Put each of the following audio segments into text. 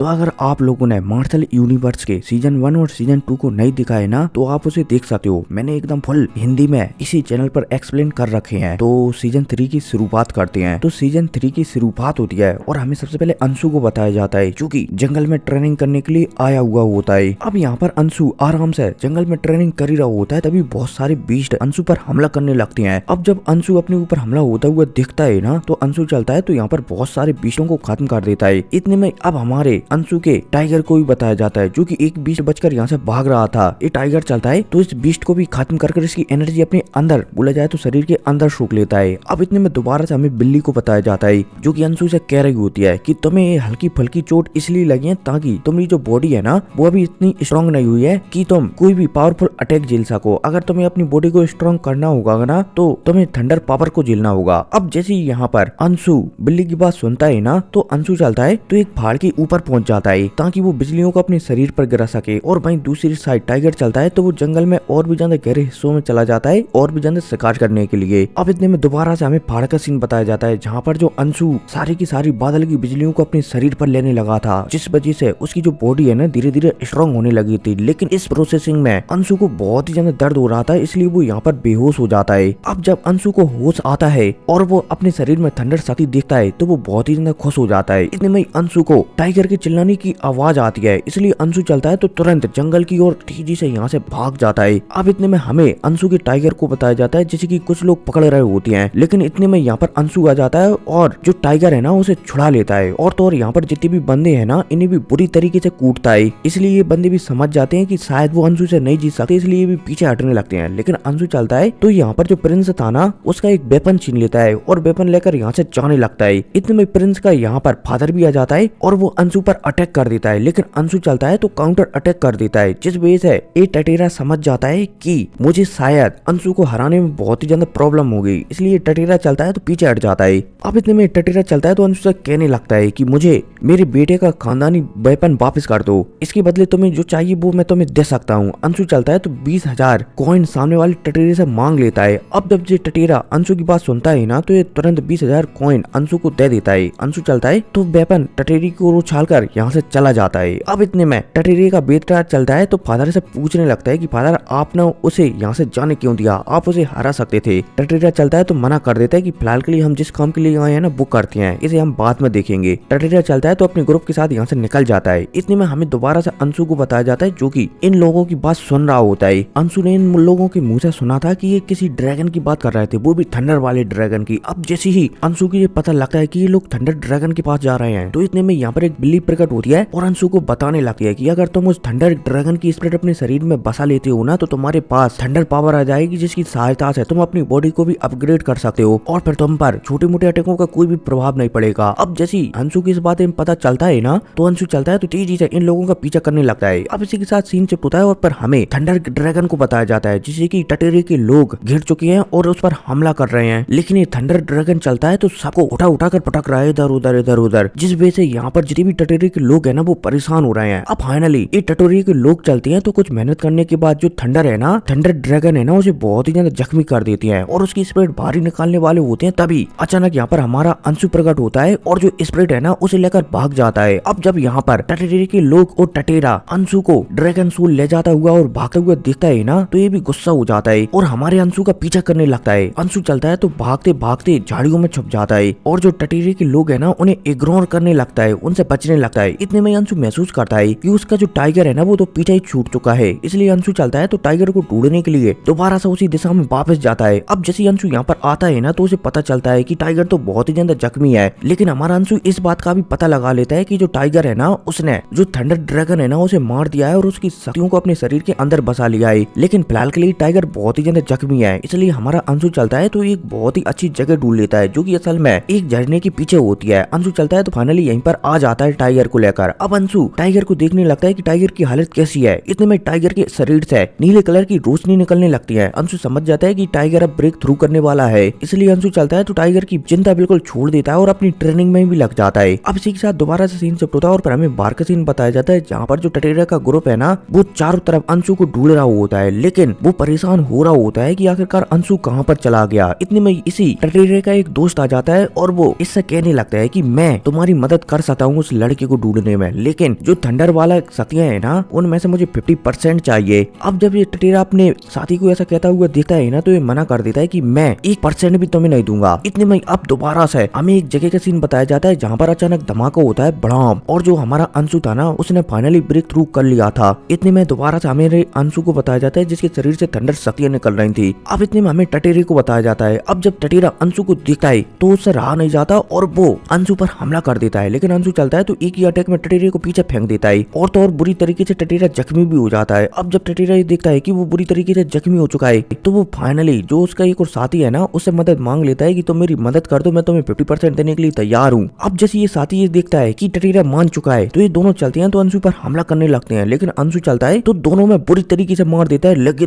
तो अगर आप लोगों ने मार्शल यूनिवर्स के सीजन 1 और सीजन 2 को नहीं दिखा है ना, तो आप उसे देख सकते हो। मैंने एकदम फुल हिंदी में इसी चैनल पर एक्सप्लेन कर रखे हैं। तो सीजन 3 की शुरुआत करते हैं। तो सीजन 3 की शुरुआत होती है और हमें सबसे पहले अंशु को बताया जाता है, जो कि जंगल में ट्रेनिंग करने के लिए आया हुआ होता है। अब यहाँ पर अंशु आराम से जंगल में ट्रेनिंग कर ही रहा होता है, तभी बहुत सारे बीस्ट अंशु पर हमला करने लगते हैं। अब जब अंशु अपने ऊपर हमला होता हुआ दिखता है ना, तो अंशु चलता है तो यहाँ पर बहुत सारे बीस्टों को खत्म कर देता है। इतने में अब हमारे अंशु के टाइगर को भी बताया जाता है, जो कि एक बीस्ट बचकर यहाँ से भाग रहा था। ये टाइगर चलता है तो इस बीस्ट को भी खत्म कर इसकी एनर्जी अपने अंदर, बोला जाए तो शरीर के अंदर सूख लेता है। अब इतने में दोबारा से हमें बिल्ली को बताया जाता है, जो कि अंशु से कह रही होती है कि तुम्हें ये हल्की फुल्की चोट इसलिए लगी है ताकि तुम्हारी जो बॉडी है ना, वो अभी इतनी स्ट्रॉन्ग नहीं हुई है कि तुम कोई भी पावरफुल अटैक झेल सको। अगर तुम्हें अपनी बॉडी को स्ट्रॉन्ग करना होगा ना, तो तुम्हें थंडर पावर को झेलना होगा। अब जैसे यहाँ पर अंशु बिल्ली की बात सुनता है ना, तो अंशु चलता है तो एक पहाड़ के ऊपर पहुंच जाता है ताकि वो बिजलियों को अपने शरीर पर गिरा सके। और वहीं दूसरी साइड टाइगर चलता है तो वो जंगल में और भी ज्यादा गहरे हिस्सों में चला जाता है और भी ज्यादा शिकार करने के लिए। अब इतने में दोबारा से हमें पहाड़ का सीन बताया जाता है, जहाँ पर जो अंशु सारी की सारी बादल की बिजलियों को अपने शरीर पर लेने लगा था, जिस वजह से उसकी जो बॉडी है ना धीरे धीरे स्ट्रॉन्ग होने लगी थी। लेकिन इस प्रोसेसिंग में अंशु को बहुत ही ज्यादा दर्द हो रहा था, इसलिए वो यहाँ पर बेहोश हो जाता है। अब जब अंशु को होश आता है और वो अपने शरीर में थंडर शक्ति देखता है, तो वो बहुत ही ज्यादा खुश हो जाता है। इतने में अंशु को टाइगर के चिल्लाने की आवाज आती है, इसलिए अंशु चलता है तो तुरंत जंगल की ओर तेजी से यहाँ से भाग जाता है। अब इतने में हमें अंशु के टाइगर को बताया जाता है, जैसे कि कुछ लोग पकड़ रहे होते हैं। लेकिन इतने में यहाँ पर अंशु आ जाता है और जो टाइगर है ना उसे छुड़ा लेता है। और तो और यहाँ पर जितने भी बंदे हैं ना, इन्हें भी बुरी तरीके से कूटता है। इसलिए ये बंदे भी समझ जाते हैं कि शायद वो अंशु से नहीं जीत सकते, इसलिए ये भी पीछे हटने लगते हैं। लेकिन अंशु चलता है तो यहाँ पर जो प्रिंस था ना, उसका एक वेपन छीन लेता है और वेपन लेकर यहाँ से जाने लगता है। इतने में प्रिंस का यहाँ पर फादर भी आ जाता है और वो अंशु पर अटैक कर देता है। लेकिन अंशु चलता है तो काउंटर अटैक कर देता है, जिस वजह से ये टटेरा समझ जाता है कि मुझे शायद अंशु को हराने में बहुत ही ज्यादा प्रॉब्लम हो गई, इसलिए टटेरा चलता है तो पीछे हट जाता है। अब इतने में टटेरा चलता है तो अंशु से कहने लगता है कि मुझे मेरे बेटे का खानदानी वेपन वापस कर दो, इसके बदले तुम्हें जो चाहिए वो मैं तुम्हें दे सकता हूँ। अंशु चलता है तो 20,000 कॉइन सामने वाले टटेरे से मांग लेता है। अब जब ये टटेरा अंशु की बात सुनता है ना, तो ये तुरंत 20,000 कॉइन अंशु को दे देता है। अंशु चलता है तो वेपन टटेरी को उछाल कर यहाँ से चला जाता है। अब इतने में टटेरी का बेटा चलता है तो फादर से पूछने लगता है कि फादर आपने उसे यहाँ से जाने क्यों दिया, आप उसे हरा सकते थे। टटेरा चलता है तो मना कर देता है कि फिलहाल के लिए हम जिस काम के लिए आए हैं ना वो करते हैं, इसे हम बाद में देखेंगे। टटेरा चलता है तो अपने ग्रुप के साथ यहाँ से निकल जाता है। इतने में हमें दोबारा से अंशु को बताया जाता है, जो कि इन लोगों की बात सुन रहा होता है। अंशु ने इन लोगों के मुंह से सुना था कि ये किसी ड्रैगन की बात कर रहे थे, वो भी थंडर वाले ड्रैगन की। अब जैसे ही अंशु को ये पता लगता है कि ये लोग थंडर ड्रैगन के पास जा रहे हैं, तो इतने में यहाँ पर एक बिल्ली प्रकट होती है और अंशु को बताने लगती है कि अगर तुम उस थंडर ड्रैगन की स्पिरिट अपने शरीर में बसा लेते हो ना, तो तुम्हारे पास थंडर पावर आ जाएगी, जिसकी सहायता से तुम अपनी बॉडी को भी अपग्रेड कर सकते हो और फिर तुम पर छोटे मोटे अटैकों का कोई भी प्रभाव नहीं पड़ेगा। अब जैसे ही अंशु की इस बात में पता चलता है ना, तो अंशु चलता है तो तेजी से इन लोगों का पीछा करने लगता है। अब इसी के साथ सीन चिप होता है और पर हमें थंडर ड्रैगन को बताया जाता है, जिसे कि टटेरे के लोग घिर चुके हैं और उस पर हमला कर रहे हैं। लेकिन ये थंडर ड्रैगन चलता है तो सबको उठा उठा कर पटक रहा है इधर उधर, जिस वजह से यहाँ पर जितने भी टटेरे के लोग है ना वो परेशान हो रहे हैं। अब फाइनली ये टटोरी के लोग चलते हैं तो कुछ मेहनत करने के बाद जो थंडर है ना, थंडर ड्रैगन है ना, उसे बहुत ही ज्यादा जख्मी कर देती है और उसकी स्पिरिट बाहर निकालने वाले होते हैं। तभी अचानक यहाँ पर हमारा अंशु प्रकट होता है और जो स्पिरिट है ना उसे लेकर भाग जाता है। अब जब यहाँ पर टटेरे के लोग और टटेरा अंशु को ड्रैगन सूल ले जाता हुआ और भागता हुआ दिखता है ना, तो ये भी गुस्सा हो जाता है और हमारे अंशु का पीछा करने लगता है। अंशु चलता है तो भागते भागते झाड़ियों में छुप जाता है और जो टटेरे के लोग है ना उन्हें इग्नोर करने लगता है, उनसे बचने लगता है। इतने में अंशु महसूस करता है कि उसका जो टाइगर है ना वो तो पीछे ही छूट चुका है, इसलिए अंशु चलता है तो टाइगर को ढूंढने के लिए दोबारा से उसी दिशा में वापस जाता है। अब जैसे अंशु यहाँ पर आता है ना, तो उसे पता चलता है कि टाइगर तो बहुत ही ज्यादा जख्मी है। लेकिन हमारा अंशु इस बात का भी पता लगा लेता है कि जो टाइगर है ना, उसने जो थंडर ड्रैगन है ना उसे मार दिया है और उसकी शक्तियों को अपने शरीर के अंदर बसा लिया है। लेकिन फिलहाल के लिए टाइगर बहुत ही ज्यादा जख्मी है, इसलिए हमारा अंशु चलता है तो एक बहुत ही अच्छी जगह ढूंढ लेता है, जो कि असल में एक झरने के पीछे होती है। अंशु चलता है तो फाइनली यहीं पर आ जाता है टाइगर को लेकर। अब अंशु टाइगर को देखने लगता है कि टाइगर की हालत कैसी है। इतने में टाइगर के शरीर से नीले कलर की रोशनी निकलने लगती है। अंशु समझ जाता है कि टाइगर अब ब्रेक थ्रू करने वाला है, इसलिए अंशु चलता है तो टाइगर की चिंता बिल्कुल छोड़ देता है और अपनी ट्रेनिंग में भी लग जाता है। अब इसी के साथ दोबारा से सीन शिफ्ट होता है और फिर हमें बाहर का सीन बताया जाता है, जहाँ पर जो टटेरा का ग्रुप है ना वो चारों तरफ अंशु को ढूंढ रहा होता है, लेकिन वो परेशान हो रहा होता है कि आखिरकार अंशु कहाँ पर चला गया। इतने में इसी टटेरे का एक दोस्त आ जाता है और वो इससे कहने लगता है कि मैं तुम्हारी मदद कर सकता हूँ उस लड़के को ढूंढने में, लेकिन जो थंडर वाला शक्तियां है ना उनमें से मुझे 50% चाहिए। अब जब ये टटेरा अपने साथी को ऐसा कहता हुआ देखता है ना तो ये मना कर देता है कि मैं 1% भी तुम्हें नहीं दूंगा। इतने में अब दोबारा से हमें एक जगह का सीन बताया जाता है जहाँ पर अचानक धमाका होता है बड़ाम, और जो हमारा अंशु था ना उसने फाइनली ब्रेक थ्रू कर लिया था। इतने में दोबारा से हमें अंशु को बताया जाता है जिसके शरीर से थंडर शक्तियां निकल रही थी। अब इतने में हमें टटेरे को बताया जाता है। अब जब टटेरा अंशु को देखता है तो उससे रहा नहीं जाता और वो अंशु पर हमला कर देता है, लेकिन अंशु चलता है तो एक ही अटैक में टटेरे को पीछे फेंक देता है और तो और बुरी तरीके से टटेरा जख्मी भी हो जाता है। अब जब टटेरा ये देखता है कि वो बुरी तरीके से जख्मी हो चुका है तो वो फाइनली जो उसका एक और साथी है ना उससे मदद मांग लेता है कि तुम मेरी मदद कर दो, मैं तुम्हें 50% देने के लिए तैयार हूँ। अब जैसे ये साथी ये देखता है कि टटेरा मान चुका है तो ये दोनों चलते हैं तो अंशु पर हमला करने लगते हैं, लेकिन अंशु चलता है तो दोनों में बुरी तरीके से मार देता है, लगे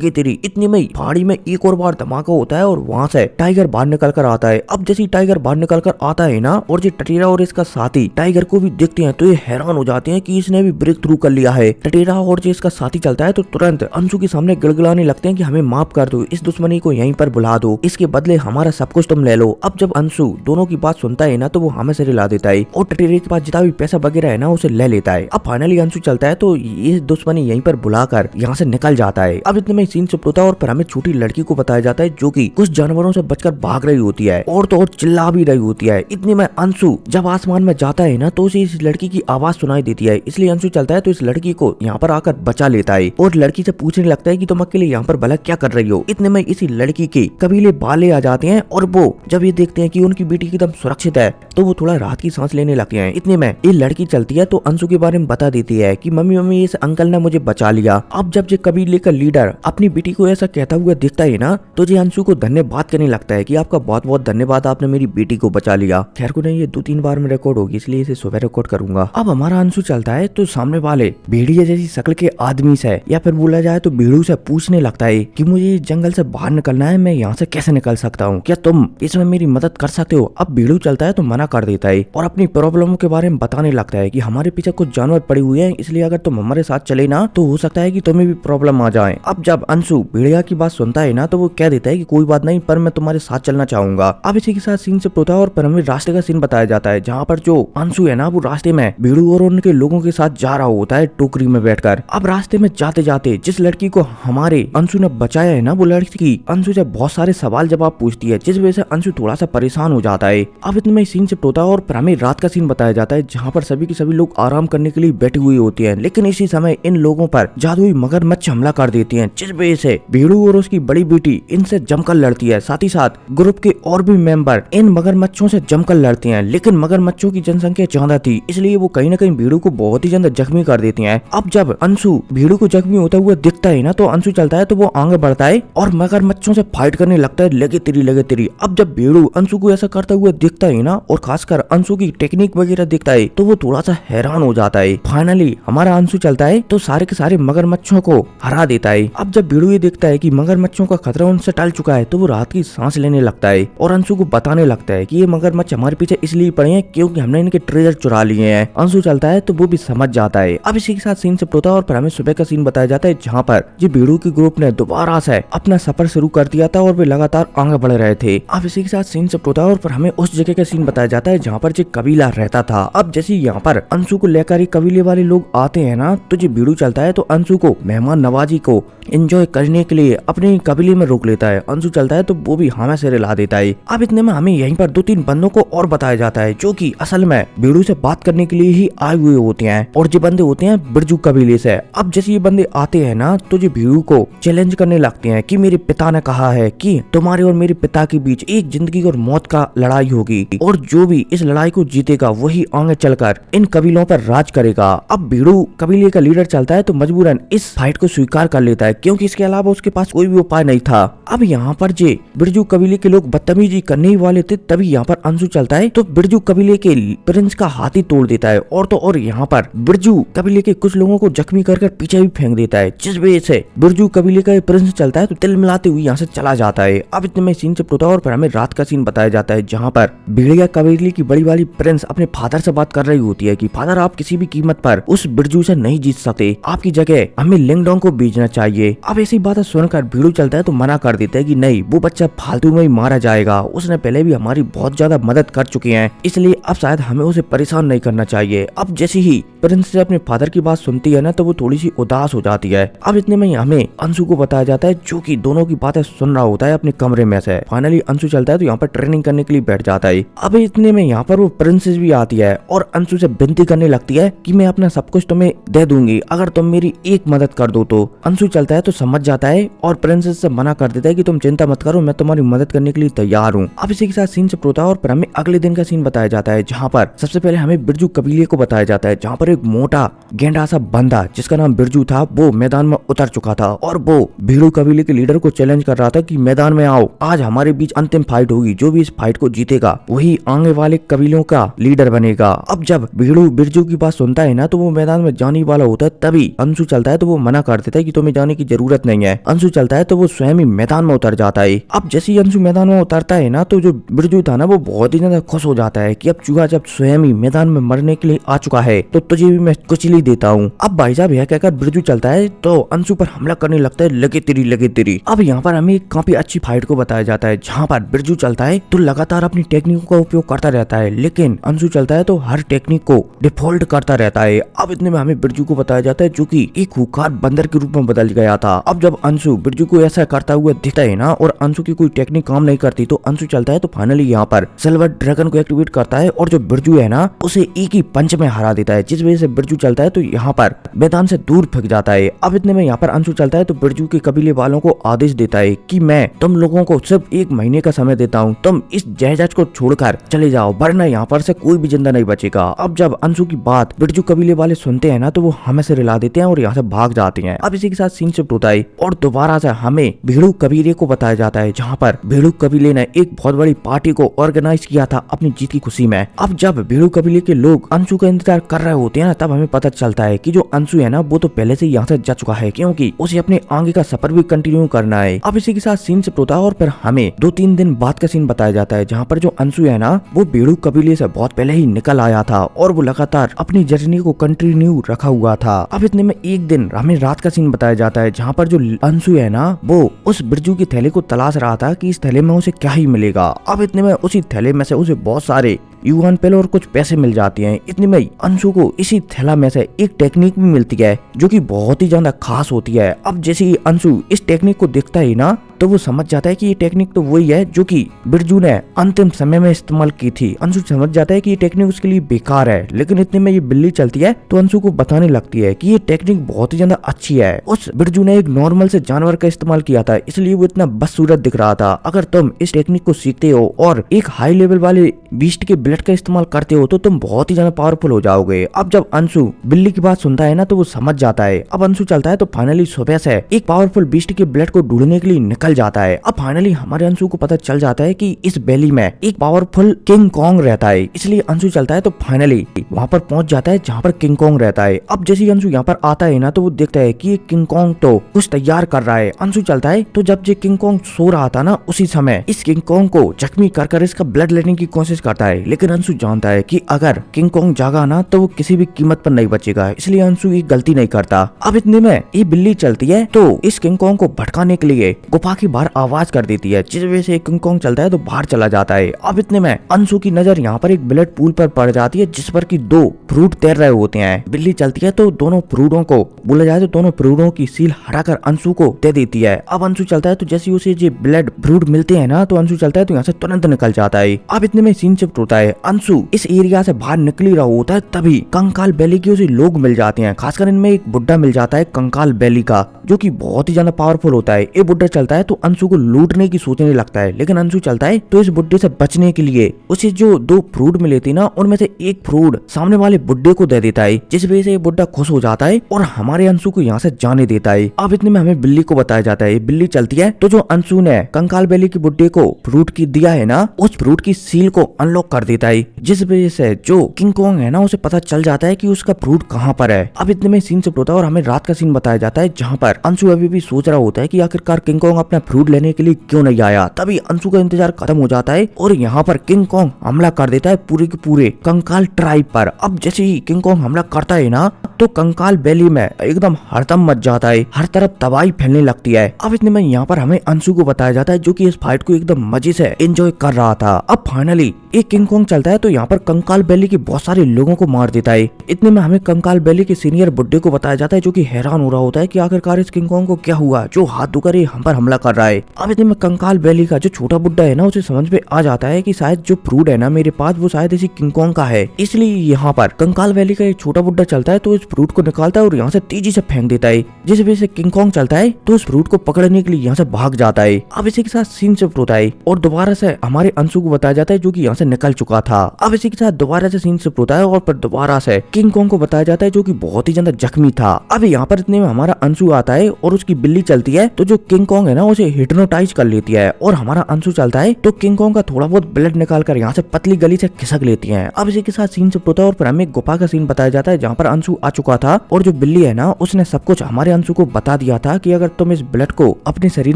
तेरी। इतने में पहाड़ी में एक और बार धमाका होता है और वहाँ से टाइगर बाहर निकल कर आता है। अब जैसे टाइगर बाहर निकल कर आता है ना और जो टटेरा और इसका साथी टाइगर को भी देखते हैं तो ये हैरान हो जाते हैं कि इसने भी ब्रेक थ्रू कर लिया है। टटेरा और जो इसका साथी चलता है तो तुरंत अंशु के सामने गिड़गिड़ाने लगते हैं कि हमें माफ कर दो, इस दुश्मनी को यहीं पर बुला दो, इसके बदले हमारा सब कुछ तुम ले लो। अब जब अंशु दोनों की बात सुनता है ना तो वो हमें से रिला देता है और टटेरे के पास जितना भी पैसा वगैरह है ना उसे ले लेता है। अब फाइनली अंशु चलता है तो ये दुश्मनी यहीं पर बुलाकर यहाँ से निकल जाता है। अब इतने में सीन शिफ्ट होता है और पर हमें छोटी लड़की को बताया जाता है जो कि कुछ जानवरों से बचकर भाग रही होती है और तो और चिल्ला भी रही होती है। इतने में अंशु जब आसमान में जाता है ना तो उसे इस लड़की की आवाज सुनाई देती है, इसलिए अंशु चलता है तो इस लड़की को यहाँ पर आकर बचा लेता है और लड़की से पूछने लगता है कि तुम अकेले यहाँ पर भला क्या कर रही हो। इतने में इसी लड़की के कबीले वाले आ जाते हैं और वो जब ये देखते हैं कि उनकी बेटी एकदम सुरक्षित है तो वो थोड़ा राहत की सांस लेने लगते हैं। इतने में ये लड़की चलती है तो अंशु के बारे में बता देती है कि मम्मी इस अंकल ने मुझे बचा लिया। अब जब ये कबीले का लीडर अपनी बेटी को ऐसा कहता हुआ दिखता है ना तो ये अंशु को धन्यवाद करने लगता है कि आपका बहुत बहुत धन्यवाद, आपने मेरी बेटी को बचा लिया। खैर को नहीं, ये 2-3 बार में रिकॉर्ड होगी इसलिए इसे सुबह रिकॉर्ड करूंगा। अब हमारा अंशु चलता है तो सामने वाले भेड़िया जैसी शक्ल के आदमी से या फिर बोला जाए तो भेड़ू से पूछने लगता है कि मुझे जंगल से बाहर निकलना है, मैं यहाँ से कैसे निकल सकता हूँ, क्या तुम इसमें मेरी मदद कर सकते हो। अब भेड़ू चलता है तो मना कर देता है और अपनी प्रॉब्लम के बारे में बताने लगता है कि हमारे पीछे कुछ जानवर पड़े हुए हैं, इसलिए अगर तुम हमारे साथ चले ना तो हो सकता है कि तुम्हें भी प्रॉब्लम आ जाए। अब जब अंशु भेड़िया की बात सुनता है ना तो वो कह देता है कि कोई बात नहीं, पर मैं तुम्हारे साथ चलना चाहूंगा। अब इसी के साथ सीन से होता है और पर हमें रास्ते का सीन बताया जाता है जहाँ पर जो अंशु है ना वो रास्ते में भेड़ू और उनके लोगों के साथ जा रहा होता है टोकरी में बैठकर। अब रास्ते में जाते जाते जिस लड़की को हमारे अंशु ने बचाया है ना वो लड़की अंशु से बहुत सारे सवाल जवाब पूछती है, जिस वजह से अंशु थोड़ा सा परेशान हो जाता है। अब इतने में सीन शिफ्ट होता है और पर हमें रात का सीन बताया जाता है जहाँ पर सभी के सभी लोग आराम करने के लिए बैठे हुए होते हैं, लेकिन इसी समय इन लोगों पर जादुई मगरमच्छ हमला कर देती हैं, जिस वजह से भेड़ू और उसकी बड़ी बेटी इनसे जमकर लड़ती है। साथ ही साथ ग्रुप के और भी मेंबर इन मगरमच्छों से जमकर लड़ते हैं, लेकिन मगरमच्छों की जनसंख्या ज्यादा थी इसलिए वो कहीं न कहीं भेड़ू को बहुत ही ज्यादा जख्मी कर देती हैं। अब जब अंशु भेड़ू को जख्मी होता हुआ दिखता है ना तो अंशु चलता है तो वो आगे बढ़ता है और मगरमच्छों से फाइट करने लगता है, लगे तेरी। अब जब भेड़ू अंशु को ऐसा करता हुआ दिखता है ना और खासकर अंशु की टेक्निक वगैरह दिखता है तो वो थोड़ा सा हैरान हो जाता है। फाइनली हमारा अंशु चलता है तो सारे के सारे मगरमच्छों को हरा देता है। अब जब भेड़ू ये देखता है कि मगरमच्छों का खतरा उनसे टल चुका है तो वो रात की सांस लेने लगता है और अंशु को बताने लगता है कि ये मगरमच्छ हमारे पीछे इसलिए पड़े हैं क्योंकि हमने इनके ट्रेजर चुरा लिए हैं। अंशु चलता है तो वो भी समझ जाता है। अब इसी के साथ सीन शिफ्ट होता है और फिर हमें सुबह का सीन बताया जाता है जहाँ पर जी भेड़ू की ग्रुप ने दोबारा से अपना सफर शुरू कर दिया था और वे लगातार आगे बढ़ रहे थे। अब इसी के साथ सीन शिफ्ट होता है और फिर हमें उस जगह का सीन बताया जाता है जहाँ पर जी कबीला रहता था। अब जैसे यहाँ पर अंशु को लेकर कबीले वाले लोग आते हैं ना तो जी भेड़ू चलता है तो अंशु को मेहमान नवाजी को एंजॉय करने के लिए अपने कबीले में रोक लेता है। अंशु चलता है तो वो भी हमें से रिला देता है। अब इतने में हमें यहीं पर 2-3 बंदों को और बताया जाता है जो कि असल में भेड़ू से बात करने के लिए ही आए हुए होते हैं और जो बंदे होते हैं बिरजू कबीले से। अब जैसे ये बंदे आते हैं ना तो जो भेड़ू को चैलेंज करने लगते हैं कि मेरे पिता ने कहा है कि तुम्हारे और मेरे पिता के बीच एक जिंदगी और मौत का लड़ाई होगी और जो भी इस लड़ाई को जीतेगा वही आगे चलकर इन कबीलों पर राज करेगा। अब भेड़ू कबीले का लीडर चलता है तो मजबूरन इस फाइट को स्वीकार कर लेता है क्योंकि इसके अलावा उसके पास कोई भी उपाय नहीं था। अब यहाँ पर जे बिरजू कबीले के लोग बदतमीजी करने ही वाले थे तभी यहाँ पर अंशु चलता है तो बिरजू कबीले के प्रिंस का हाथी तोड़ देता है और तो और यहाँ पर बिरजू कबीले के कुछ लोगों को जख्मी कर पीछे भी फेंक देता है, जिस वजह से बिरजू कबीले का प्रिंस चलता है तो तिल मिलाते हुए यहाँ से चला जाता है। अब इतने में सीन शिफ्ट होता है और फिर हमें रात का सीन बताया जाता है जहाँ पर भेड़िया कबीले की बड़ी वाली प्रिंस अपने फादर से बात कर रही होती है कि फादर आप किसी भी कीमत पर उस बिरजू से नहीं जीत सकते, आपकी जगह हमें लिंगडोंग को भेजना चाहिए। अब ऐसी बात सुनकर भेड़ू चलता है तो मना कर देता है कि नहीं, वो बच्चा फालतू में ही मारा जाएगा, उसने पहले भी हमारी बहुत ज्यादा मदद कर चुके हैं इसलिए अब शायद हमें उसे परेशान नहीं करना चाहिए। अब जैसे ही प्रिंसेस अपने फादर की बात सुनती है ना तो वो थोड़ी सी उदास हो जाती है। अब इतने में हमें अंशु को बताया जाता है जो कि दोनों की बातें सुन रहा होता है अपने कमरे में से। फाइनली अंशु चलता है तो यहाँ पर ट्रेनिंग करने के लिए बैठ जाता है। अब इतने में यहाँ पर वो प्रिंसेस भी आती है और अंशु से विनती करने लगती है कि मैं अपना सब कुछ तुम्हें दे दूंगी अगर तुम मेरी एक मदद कर दो तो। अंशु चलता है तो समझ जाता है और प्रिंसेस से मना कर देता है कि तुम चिंता मत करो, मैं तुम्हारी मदद करने के लिए तैयार हूँ। अब इसी के साथ सीन से होता है और फिर हमें अगले दिन का सीन बताया जाता है जहाँ पर सबसे पहले हमें बिरजू कबीले को बताया जाता है जहाँ पर एक मोटा गेंडा सा बंदा जिसका नाम बिरजू था वो मैदान में उतर चुका था और वो भीड़ू कबीले के लीडर को चैलेंज कर रहा था कि मैदान में आओ, आज हमारे बीच अंतिम फाइट होगी, जो भी इस फाइट को जीतेगा वही आगे वाले कबीलों का लीडर बनेगा। अब जब भीड़ू बिरजू की बात सुनता है ना तो वो मैदान में जाने वाला होता है, तभी अंशु चलता है तो वो मना कर देता है कि तुम्हें जाने की जरूरत नहीं है। अंशु चलता है तो वो स्वयं ही मैदान में उतर जाता है। अब जैसे ही अंशु मैदान में उतरता है ना तो जो बिरजू था ना वो बहुत ही ज्यादा खुश हो जाता है कि अब चूहा जब स्वयं ही मैदान में मरने के लिए आ चुका है तो तुझे भी मैं कुचली देता हूँ। अब भाई साहब यह कहकर बिरजू चलता है तो अंशु पर हमला करने लगता है, लगे तेरी। अब यहाँ पर हमें काफी अच्छी फाइट को बताया जाता है जहाँ पर बिरजू चलता है तो लगातार अपनी टेक्निक का उपयोग करता रहता है, लेकिन अंशु चलता है तो हर टेक्निक को डिफॉल्ट करता रहता है। अब इतने में हमें बिरजू को बताया जाता है जो कि एक खूंखार बंदर के रूप में बदल गया था। अब जब अंशु बिरजू को ऐसा करता हुआ दिखता है ना और अंशु की कोई टेक्निक काम नहीं करती तो अंशु चलता है तो फाइनली यहाँ पर सिल्वर ड्रैगन को एक्टिवेट करता है और जो बिरजू है ना उसे एक ही पंच में हरा देता है, जिस वजह से बिरजू चलता है तो यहाँ पर मैदान से दूर फेंक जाता है। अब इतने में यहाँ पर अंशु चलता है तो बिरजू के कबीले वालों को आदेश देता है कि मैं तुम लोगों को सिर्फ 1 महीने का समय देता हूँ, तुम इस जहाज को छोड़कर चले जाओ वरना यहाँ पर से कोई भी जिंदा नहीं बचेगा। अब जब अंशु की बात बिरजू कबीले वाले सुनते हैं ना तो वो हमें से रिला देते हैं और यहाँ से भाग जाते हैं। अब इसी के साथ सीन शिफ्ट होता है और दोबारा से हमें भीड़ू कबीले को बताया जाता है जहाँ पर भीड़ू कबीले ने एक बहुत बड़ी पार्टी को ऑर्गेनाइज किया था अपनी जीत की खुशी में। अब जब भीड़ू कबीले के लोग अंशु का इंतजार कर रहे होते हैं ना तब हमें पता चलता है कि जो अंशु है ना वो तो पहले से यहाँ से जा चुका है क्योंकि उसे अपने आगे का सफर भी कंटिन्यू करना है। अब इसी के साथ सीन शिफ्ट होता है और फिर हमें 2-3 दिन बाद का सीन बताया जाता है जहाँ पर जो अंशु है ना वो भीड़ू कबीले से बहुत पहले ही निकल आया था और वो लगातार अपनी जर्नी को कंटिन्यू रखा हुआ था। अब इतने में एक दिन हमें रात का सीन बताया जाता है जहाँ पर जो अंशु है ना वो उस बिरजू के थैले को तलाश रहा था कि इस थैले में उसे क्या ही मिलेगा। अब इतने में उसी थैले में से उसे बहुत सारे युवान पेल और कुछ पैसे मिल जाते हैं। इतने में अंशु को इसी थैला में से एक टेक्निक भी मिलती है जो कि बहुत ही ज्यादा खास होती है। अब जैसे ही अंशु इस टेक्निक को देखता है ना तो वो समझ जाता है कि ये टेक्निक तो वही है जो कि बिरजू ने अंतिम समय में इस्तेमाल की थी। अंशु समझ जाता है कि ये टेक्निक उसके लिए बेकार है, लेकिन इतने में ये बिल्ली चलती है तो अंशु को बताने लगती है कि ये टेक्निक बहुत ही ज्यादा अच्छी है। उस बिरजू ने एक नॉर्मल से जानवर का इस्तेमाल किया था इसलिए वो इतना बदसूरत दिख रहा था। अगर तुम इस टेक्निक को सीखते हो और एक हाई लेवल वाले बीस्ट के ब्लड का इस्तेमाल करते हो तो तुम बहुत ही ज्यादा पावरफुल हो जाओगे। अब जब अंशु बिल्ली की बात सुनता है ना तो वो समझ जाता है। अब अंशु चलता है तो फाइनली सुबह से एक पावरफुल बीस्ट के ब्लड को ढूंढने के लिए निकल जाता है। अब फाइनली हमारे अंशु को पता चल जाता है कि इस वैली में एक पावरफुल किंग कॉन्ग रहता है, इसलिए अंशु चलता है तो फाइनली वहाँ पर पहुंच जाता है जहाँ पर किंग कॉन्ग रहता है। अब जैसे ही अंशु यहाँ पर आता है ना तो वो देखता है कि किंग कॉन्ग तो कुछ तैयार कर रहा है। अंशु चलता है तो जब ये किंग कॉन्ग सो रहा था ना उसी समय इस किंग कॉन्ग को जख्मी कर इसका ब्लड लेने की कोशिश करता है, लेकिन अंशु जानता है कि अगर किंग कॉन्ग जागा ना तो वो किसी भी कीमत पर नहीं बचेगा, इसलिए अंशु ये गलती नहीं करता। अब इतने में ये बिल्ली चलती है तो इस किंग कॉन्ग को भटकाने के लिए गुफा की बाहर आवाज कर देती है, जिस वजह से किंग कॉन्ग चलता है तो बाहर चला जाता है। अब इतने में अंशु की नजर यहाँ पर एक ब्लड पूल पर पड़ जाती है जिस पर की 2 फ्रूट तैर रहे होते हैं। बिल्ली चलती है तो दोनों फ्रूटों को बोला जाए तो दोनों फ्रूटों की सील हटाकर अंशु को दे देती है। अब अंशु चलता है तो जैसे उसे जो ब्लड फ्रूट मिलते हैं ना तो अंशु चलता है तो यहाँ से तुरंत निकल जाता है। अब इतने में सीन शिफ्ट होता है, अंशु इस एरिया से बाहर निकल ही रहा होता है तभी कंकाल बैली के उसे लोग मिल जाते हैं। खासकर इनमें एक बुड्ढा मिल जाता है कंकाल बैली का जो कि बहुत ही ज्यादा पावरफुल होता है। ये बुड्ढा चलता है तो अंशु को लूटने की सोचने लगता है, लेकिन अंशु चलता है तो इस बुड्ढे से बचने के लिए उसे जो 2 फ्रूट मिले थे ना उनमें से एक फ्रूट सामने वाले बुड्ढे को दे देता है, जिस वजह से ये बुड्ढा खुश हो जाता है और हमारे अंशु को यहाँ से जाने देता है। अब इतने में हमें बिल्ली को बताया जाता है। बिल्ली चलती है तो जो अंशु ने कंकाल बैली के बुड्ढे को फ्रूट की दिया है ना उस फ्रूट की सील को अनलॉक कर देता है, जिस वजह से जो किंग कॉन्ग है ना उसे पता चल जाता है कि उसका फ्रूट कहाँ पर है। अब इतने में सीन शिफ्ट होता है और हमें रात का सीन बताया जाता है जहाँ पर अंशु अभी भी सोच रहा होता है कि आखिरकार किंग कॉन्ग अपना फ्रूट लेने के लिए क्यों नहीं आया। तभी अंशु का इंतजार खत्म हो जाता है और यहाँ पर किंग कॉन्ग हमला कर देता है पूरे के पूरे कंकाल ट्राइब पर। अब जैसे ही किंग कॉन्ग हमला करता है ना तो कंकाल वैली में एकदम हड़दम मच जाता है, हर तरफ तबाही फैलने लगती है। अब इतने में यहाँ पर हमें अंशु को बताया जाता है जो कि इस फाइट को एकदम मजे से एंजॉय कर रहा था। अब फाइनली एक किंग कॉन्ग चलता है तो यहाँ पर कंकाल वैली के बहुत सारे लोगों को मार देता है। इतने में हमें कंकाल वैली के सीनियर बुड्ढे को बताया जाता है, जो कि हैरान हो रहा होता है कि आखिरकार इस किंग कॉन्ग को क्या हुआ जो हाथ धोकर ये हम पर हमला कर रहा है। अब इतने में कंकाल वैली का जो छोटा बुड्ढा है ना, उसे समझ में आ जाता है कि शायद जो फ्रूट है ना मेरे पास वो शायद इसी किंग कॉन्ग का है। इसलिए यहाँ पर कंकाल वैली का एक छोटा बुड्ढा चलता है तो इस फ्रूट को निकालता है और यहाँ से तेजी से फेंक देता है, जिस वजह से किंग कॉन्ग चलता है तो उस फ्रूट को पकड़ने के लिए यहाँ से भाग जाता है। अब इसी के साथ सीन शिफ्ट होता है और दोबारा से हमारे अंशु को बताया जाता है जो कि यहाँ से निकल चुका था। अब इसी के साथ दोबारा से सीन शिफ्ट होता है और फिर दोबारा से किंग कॉन्ग को बताया जाता है जो कि बहुत ही ज्यादा जख्मी था। अब यहाँ पर इतने में हमारा अंशु आता है और उसकी बिल्ली चलती है तो जो किंग कॉन्ग है ना उसे हिप्नोटाइज कर लेती है और हमारा अंशु चलता है तो किंग कॉन्ग का थोड़ा बहुत ब्लड निकाल कर यहाँ से पतली गली से खिसक लेती है। अब इसी के साथ सीन शिफ्ट होता है और फिर हमें गुफा का सीन बताया जाता है जहाँ पर अंशु आ चुका था और जो बिल्ली है ना उसने सब कुछ हमारे अंशु को बता दिया था कि अगर तुम इस ब्लड को अपने शरीर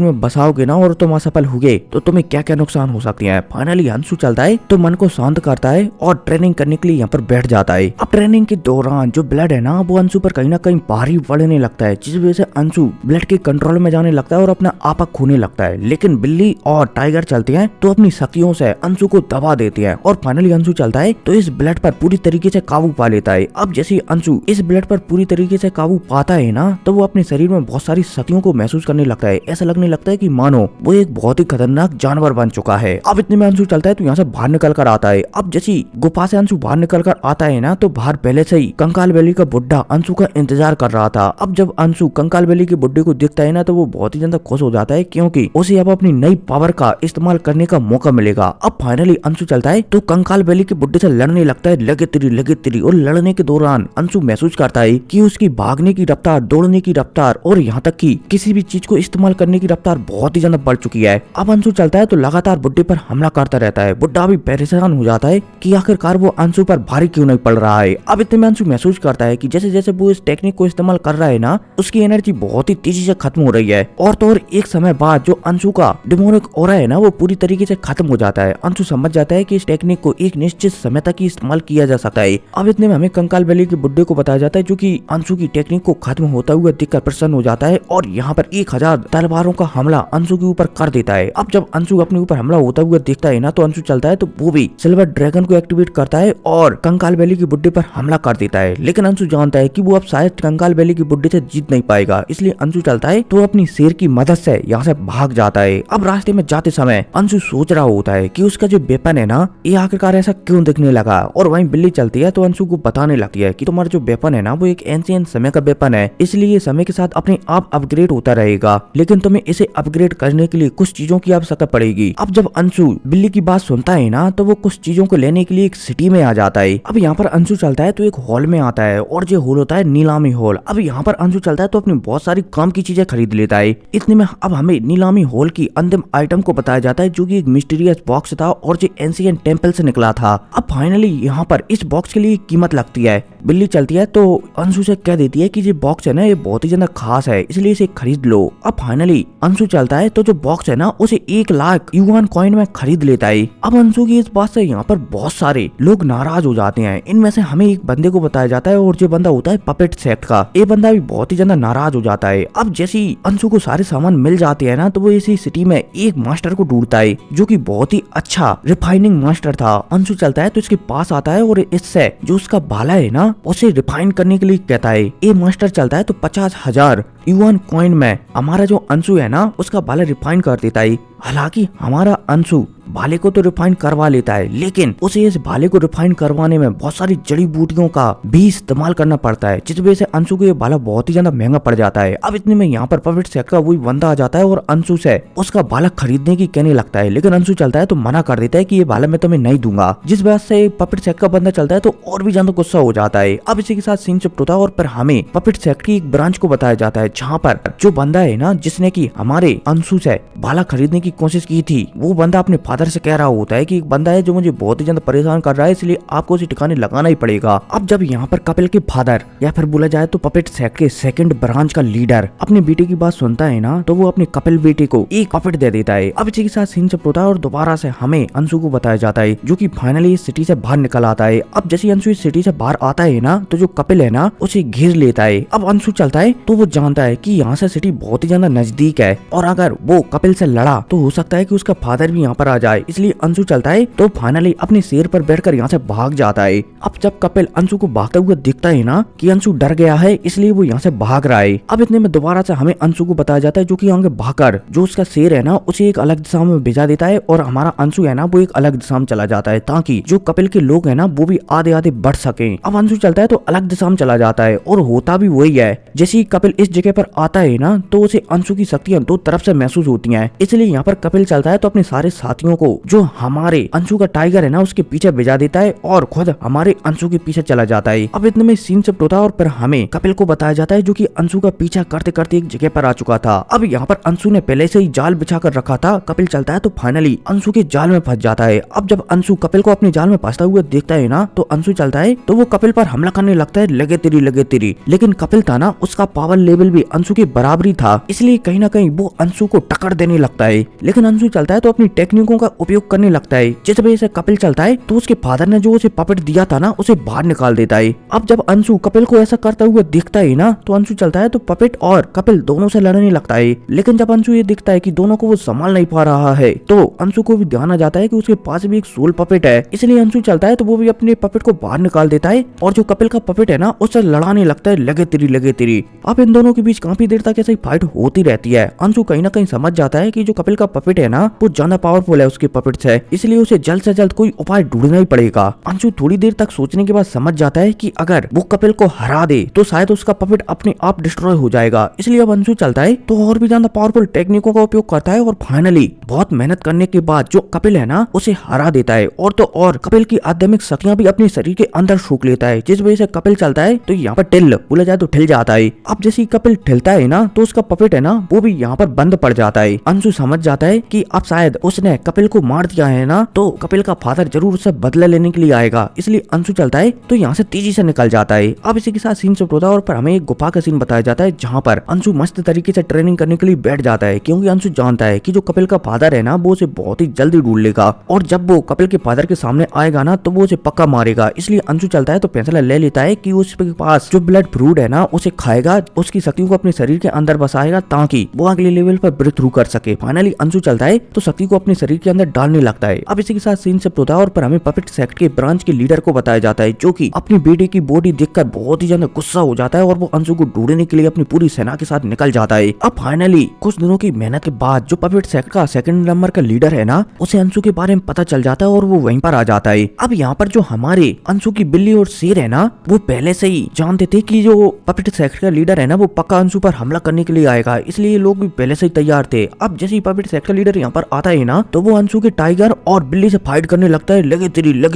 में बसाओगे ना और तुम असफल हुए तो तुम्हें क्या क्या नुकसान हो सकती है। फाइनली अंशु चलता है तो मन को शांत करता है और ट्रेनिंग करने के लिए यहाँ पर बैठ जाता है। अब ट्रेनिंग के दौरान जो ब्लड है ना वो अंशु पर कहीं ना कहीं भारी पड़ने लगता है, जिस वजह से अंशु ब्लड के कंट्रोल में जाने लगता है और अपना आपा खोने लगता है। लेकिन बिल्ली और टाइगर चलते हैं तो अपनी शक्तियों से अंशु को दबा देते हैं और फाइनली अंशु चलता है तो इस ब्लड पर पूरी तरीके से काबू पा लेता है। अब जैसे अंशु इस ब्लड पर पूरी तरीके से काबू पाता है ना तो वो अपने शरीर में बहुत सारी शक्तियों को महसूस करने लगता है। ऐसा लगने लगता है कि मानो वो एक बहुत ही खतरनाक जानवर बन चुका है। अब इतने में अंशु चलता है तो यहाँ से बाहर निकल कर आता है। अब जैसी गुफा से अंशु बाहर निकल कर आता है ना तो बाहर पहले से ही कंकाल वैली का बुड्ढा अंशु का इंतजार कर रहा था। अब जब अंशु कंकाल वैली के बुड्ढे को दिखता है ना तो वो बहुत ही ज्यादा खुश हो जाता है क्योंकि उसे अब अपनी नई पावर का इस्तेमाल करने का मौका मिलेगा। अब फाइनली अंशु चलता है तो कंकाल वैली के बुड्ढे से लड़ने लगता है, लगे तिरी और लड़ने के दौरान अंशु महसूस करता है कि उसकी भागने की रफ्तार, दौड़ने की रफ्तार और यहाँ तक कि किसी भी चीज को इस्तेमाल करने की रफ्तार बहुत ही ज्यादा बढ़ चुकी है। अब अंशु चलता है तो लगातार बुड्ढे पर हमला करता रहता है। बुड्ढा भी परेशान हो जाता है कि आखिरकार वो अंशु पर भारी क्यों नहीं पड़ रहा है। अब इतने में अंशु महसूस करता है कि जैसे जैसे वो इस टेक्निक को इस्तेमाल कर रहा है ना उसकी एनर्जी बहुत ही तेजी से खत्म हो रही है और तो और एक समय बाद जो अंशु का डिमोनिक ऑरा है ना वो पूरी तरीके से खत्म हो जाता है। अंशु समझ जाता है कि इस टेक्निक को एक निश्चित समय तक ही इस्तेमाल किया जा सकता है। अब इतने में हमें कंकाल वैली के बुड्ढे को बताया जाता है जो कि अंशु की टेक्निक को खत्म होता हुआ देखकर प्रसन्न हो जाता है और यहाँ पर 1000 तलवारों का हमला अंशु के ऊपर कर देता है। अब जब अंशु अपने ऊपर हमला होता हुआ देखता है ना तो अंशु चलता है तो वो भी सिल्वर ड्रैगन को एक्टिवेट करता है और कंकाल वैली के बुड्ढे पर हमला कर देता है। लेकिन अंशु जानता है कि वो अब शायद कंकाल वैली के बुड्ढे से जीत नहीं पाएगा, इसलिए अंशु चलता है तो अपनी शेर की मदद से यहाँ से भाग जाता है। अब रास्ते में जाते समय अंशु सोच रहा होता है कि उसका जो वेपन है ना ये आखिरकार ऐसा क्यों दिखने लगा और वहीं बिल्ली चलती है तो अंशु को बताने लगती है कि तुम्हारा जो वेपन है ना वो एक एंशिएंट समय का वेपन है, इसलिए समय के साथ अपने आप अपग्रेड होता रहेगा, लेकिन तुम्हें इसे अपग्रेड करने के लिए कुछ चीजों की आवश्यकता पड़ेगी। अब जब अंशु बिल्ली की बात सुनता है ना तो वो कुछ चीजों को लेने के लिए एक सिटी में आ जाता है। अब यहाँ पर अंशु चलता है तो एक हॉल में आता है और जो हॉल होता है नीलामी हॉल। अब यहाँ पर अंशु चलता है तो अपनी बहुत सारी काम की चीजें खरीद लेता है। इतने में अब हमें नीलामी हॉल की अंतिम आइटम को बताया जाता है जो कि एक मिस्टीरियस बॉक्स था और जो एंशिएंट टेंपल से निकला था। अब फाइनली यहाँ पर इस बॉक्स के लिए कीमत लगती है। बिल्ली चलती है तो अंशु से कह देती है कि ये बॉक्स है ना ये बहुत ही ज्यादा खास है, इसलिए इसे खरीद लो। अब फाइनली अंशु चलता है तो जो बॉक्स है ना उसे 1 लाख युआन कॉइन में खरीद लेता है। अब अंशु की इस बात से यहाँ पर बहुत सारे लोग नाराज हो जाते हैं। इनमें से हमें एक बंदे को बताया जाता है और जो बंदा होता है पपेट सेक्ट का, ये बंदा भी बहुत ही ज्यादा नाराज हो जाता है। अब जैसे ही अंशु को सारे सामान मिल जाते हैं ना तो वो इसी सिटी में एक मास्टर को ढूंढता है जो कि बहुत ही अच्छा रिफाइनिंग मास्टर था। अंशु चलता है तो इसके पास आता है और इससे जो उसका भाला है ना उसे रिफाइन करने के लिए कहता है। ये मास्टर चलता है तो 50,000 युआन कॉइन में हमारा जो अंशु है ना उसका भाला रिफाइन कर देता है। हालांकि हमारा अंशु भाले को तो रिफाइन करवा लेता है लेकिन उसे इस भाले को रिफाइन करवाने में बहुत सारी जड़ी बूटियों का भी इस्तेमाल करना पड़ता है, जिस वजह से अंशु को ये भाला बहुत ही ज्यादा महंगा पड़ जाता है। अब इतने में यहाँ पर पपेट सेक्ट का वही बंदा आ जाता है और अंशु से उसका भाला खरीदने की कहने लगता है, लेकिन अंशु चलता है तो मना कर देता है कि ये भाला मैं तुम्हें नहीं दूंगा, जिस वजह से पपेट सेक्ट का बंदा चलता है तो और भी ज्यादा गुस्सा हो जाता है। अब इसी के साथ सीन शिफ्ट होता है और फिर हमें पपेट सेक्ट की एक ब्रांच को बताया जाता है जहाँ पर जो बंदा है ना जिसने की हमारे अंशु से भाला खरीदने की कोशिश की थी वो बंदा अपने फादर से कह रहा होता है कि एक बंदा है जो मुझे बहुत ही ज्यादा परेशान कर रहा है, इसलिए आपको उसे ठिकाने लगाना ही पड़ेगा। अब जब यहाँ पर कपिल के फादर या फिर बोला जाए तो पपेट सेक्ट के सेकंड ब्रांच का लीडर अपने बेटे की बात सुनता है ना तो वो अपने कपिल बेटे को एक पपेट दे देता है। अब इसी के साथ सीन शिफ्ट होता है और दोबारा से हमें अंशु को बताया जाता है जो कि फाइनली इस सिटी से बाहर निकल आता है। अब जैसे अंशु इस सिटी से बाहर आता है ना तो जो कपिल है ना उसे घेर लेता है। अब अंशु चलता है तो वो जानता सोचता है कि यहाँ से सिटी बहुत ही ज्यादा नजदीक है और अगर वो कपिल से लड़ा तो हो सकता है कि उसका फादर भी यहाँ पर आ जाए, इसलिए अंशु चलता है तो फाइनली अपने शेर पर बैठकर यहाँ से भाग जाता है। अब जब कपिल अंशु को भागते हुए दिखता है ना कि अंशु डर गया है, इसलिए वो यहाँ से भाग रहा है। अब इतने में दोबारा से हमें अंशु को बताया जाता है जो कि आगे भागकर जो उसका शेर है ना उसे एक अलग दिशा में भेजा देता है और हमारा अंशु है ना वो एक अलग दिशा में चला जाता है ताकि जो कपिल के लोग है ना वो भी आधे आधे बढ़ सके। अब अंशु चलता है तो अलग दिशा में चला जाता है और होता भी वही है। जैसे ही कपिल इस जगह पर आता है ना तो उसे अंशु की शक्तियां दो तरफ से महसूस होती हैं, इसलिए यहाँ पर कपिल चलता है तो अपने सारे साथियों को जो हमारे अंशु का टाइगर है ना उसके पीछे भेजा देता है और खुद हमारे अंशु के पीछे चला जाता है। अब इतने में सीन शिफ्ट होता है और फिर हमें कपिल को बताया जाता है जो कि अंशु का पीछा करते करते एक जगह पर आ चुका था। अब यहाँ पर अंशु ने पहले से ही जाल बिछा कर रखा था। कपिल चलता है तो फाइनली अंशु के जाल में फंस जाता है। अब जब अंशु कपिल को अपने जाल में फंसता हुआ देखता है ना तो अंशु चलता है तो वो कपिल पर हमला करने लगता है, लगे तेरी। लेकिन कपिल था ना उसका पावर लेवल भी अंशु के बराबरी था, इसलिए कहीं ना कहीं वो अंशु को टक्कर देने लगता है। लेकिन अंशु चलता है तो अपनी टेक्निकों का उपयोग करने लगता है, जिस वजह से कपिल चलता है तो उसके फादर ने जो उसे पपेट दिया था ना उसे बाहर निकाल देता है। अब जब अंशु कपिल को ऐसा करता हुआ दिखता है ना तो अंशु चलता है तो पपेट और कपिल दोनों से लड़ने लगता है। लेकिन जब अंशु ये दिखता है कि दोनों को वो संभाल नहीं पा रहा है तो अंशु को भी ध्यान आ जाता है कि उसके पास भी एक सोल पपेट है, इसलिए अंशु चलता है तो वो भी अपने पपेट को बाहर निकाल देता है और जो कपिल का पपेट है ना उससे लड़ाने लगता है, लगे तेरी। अब इन दोनों के बीच काफी देर तक ऐसे फाइट होती रहती है। अंशु कहीं ना कहीं समझ जाता है कि जो कपिल का पपेट है ना वो ज्यादा पावरफुल है उसके पपेट से, इसलिए उसे जल्द से जल्द कोई उपाय ढूंढना ही पड़ेगा। अंशु थोड़ी देर तक सोचने के बाद समझ जाता है कि अगर वो कपिल को हरा दे तो शायद उसका पपेट अपने आप डिस्ट्रॉय हो जाएगा, इसलिए अब अंशु चलता है तो और भी ज्यादा पावरफुल टेक्निकों का उपयोग करता है और फाइनली बहुत मेहनत करने के बाद जो कपिल है ना उसे हरा देता है। और तो और कपिल की आध्यात्मिक शक्तियां भी अपने शरीर के अंदर सूख लेता है, जिस वजह से कपिल चलता है तो यहाँ पर टिल बोला जाए तो ठिल जाता है। अब जैसे ही कपिल ठिलता है ना तो उसका पपेट है ना वो भी यहाँ पर बंद पड़ जाता है। अंशु समझ जाता है कि अब शायद उसने कपिल को मार दिया है ना तो कपिल का फादर जरूर उससे बदला लेने के लिए आएगा, इसलिए अंशु चलता है तो यहाँ से तेजी से निकल जाता है। अब इसी के साथ सीन शिफ्ट होता है और फिर हमें एक गुफा का सीन बताया जाता है जहाँ पर अंशु मस्त तरीके से ट्रेनिंग करने के लिए बैठ जाता है, क्योंकि अंशु जानता है कि जो कपिल का फादर है ना वो उसे बहुत ही जल्दी ढूंढ लेगा और जब वो कपिल के फादर के सामने आएगा ना तो वो उसे पक्का मारेगा, इसलिए अंशु चलता है तो फैसला ले लेता है कि उसके पास जो ब्लड फ्रूट है ना उसे खाएगा, उसकी शक्तियों को अपने शरीर के अंदर बसाएगा ताकि वो अगले लेवल पर ब्रेक थ्रू कर सके। फाइनली अंशु चलता है तो शक्ति को अपने शरीर के अंदर डालने लगता है। अब इसी के साथ सीन शिफ्ट होता है और पर हमें पपेट सेक्ट के ब्रांच के लीडर को बताया जाता है जो कि अपनी बेटे की बॉडी देखकर बहुत ही ज्यादा गुस्सा हो जाता है और वो अंशु को ढूंढने के लिए अपनी पूरी सेना के साथ निकल जाता है। अब फाइनली कुछ दिनों की मेहनत के बाद जो पपेट सेक्ट का सेकंड नंबर का लीडर है ना उसे अंशु के बारे में पता चल जाता है और वो वहीं पर आ जाता है। अब यहाँ पर जो हमारे अंशु की बिल्ली और शेर है ना वो पहले से ही जानते थे कि जो पपेट सेक्ट का लीडर है ना वो पक्का अंशु पर हमला करने के लिए आएगा, इसलिए लोग भी पहले से ही तैयार थे। अब जैसे ही पपेट सेक्ट का लीडर यहाँ पर आता है ना तो वो अंशु के टाइगर और बिल्ली से फाइट करने लगता है, लगे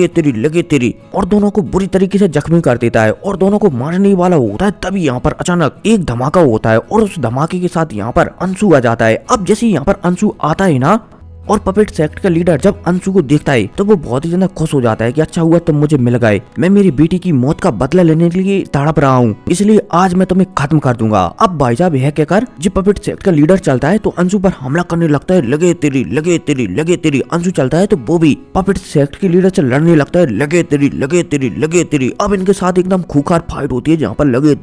तेरी और दोनों को बुरी तरीके से जख्मी कर देता है और दोनों को मारने वाला होता है। तभी यहाँ पर अचानक एक धमाका होता है और उस धमाके के साथ यहाँ पर अंशु आ जाता है। अब जैसे यहाँ पर अंशु आता है ना और पपेट सेक्ट का लीडर जब अंशु को देखता है तो वो बहुत ही ज्यादा खुश हो जाता है कि अच्छा हुआ तुम मुझे मिल गए, मैं मेरी बेटी की मौत का बदला लेने के लिए तड़प रहा हूँ, इसलिए आज मैं तुम्हें खत्म कर दूंगा। अब भाई साहब यह कहकर जब पपेट सेक्ट का लीडर चलता है तो अंशु पर हमला करने लगता है, लगे तेरी। अंशु चलता है तो वो भी पपेट सेक्ट के लीडर से लड़ने लगता है, लगे तेरी। अब इनके साथ एकदम खूंखार फाइट होती है जहाँ पर लगे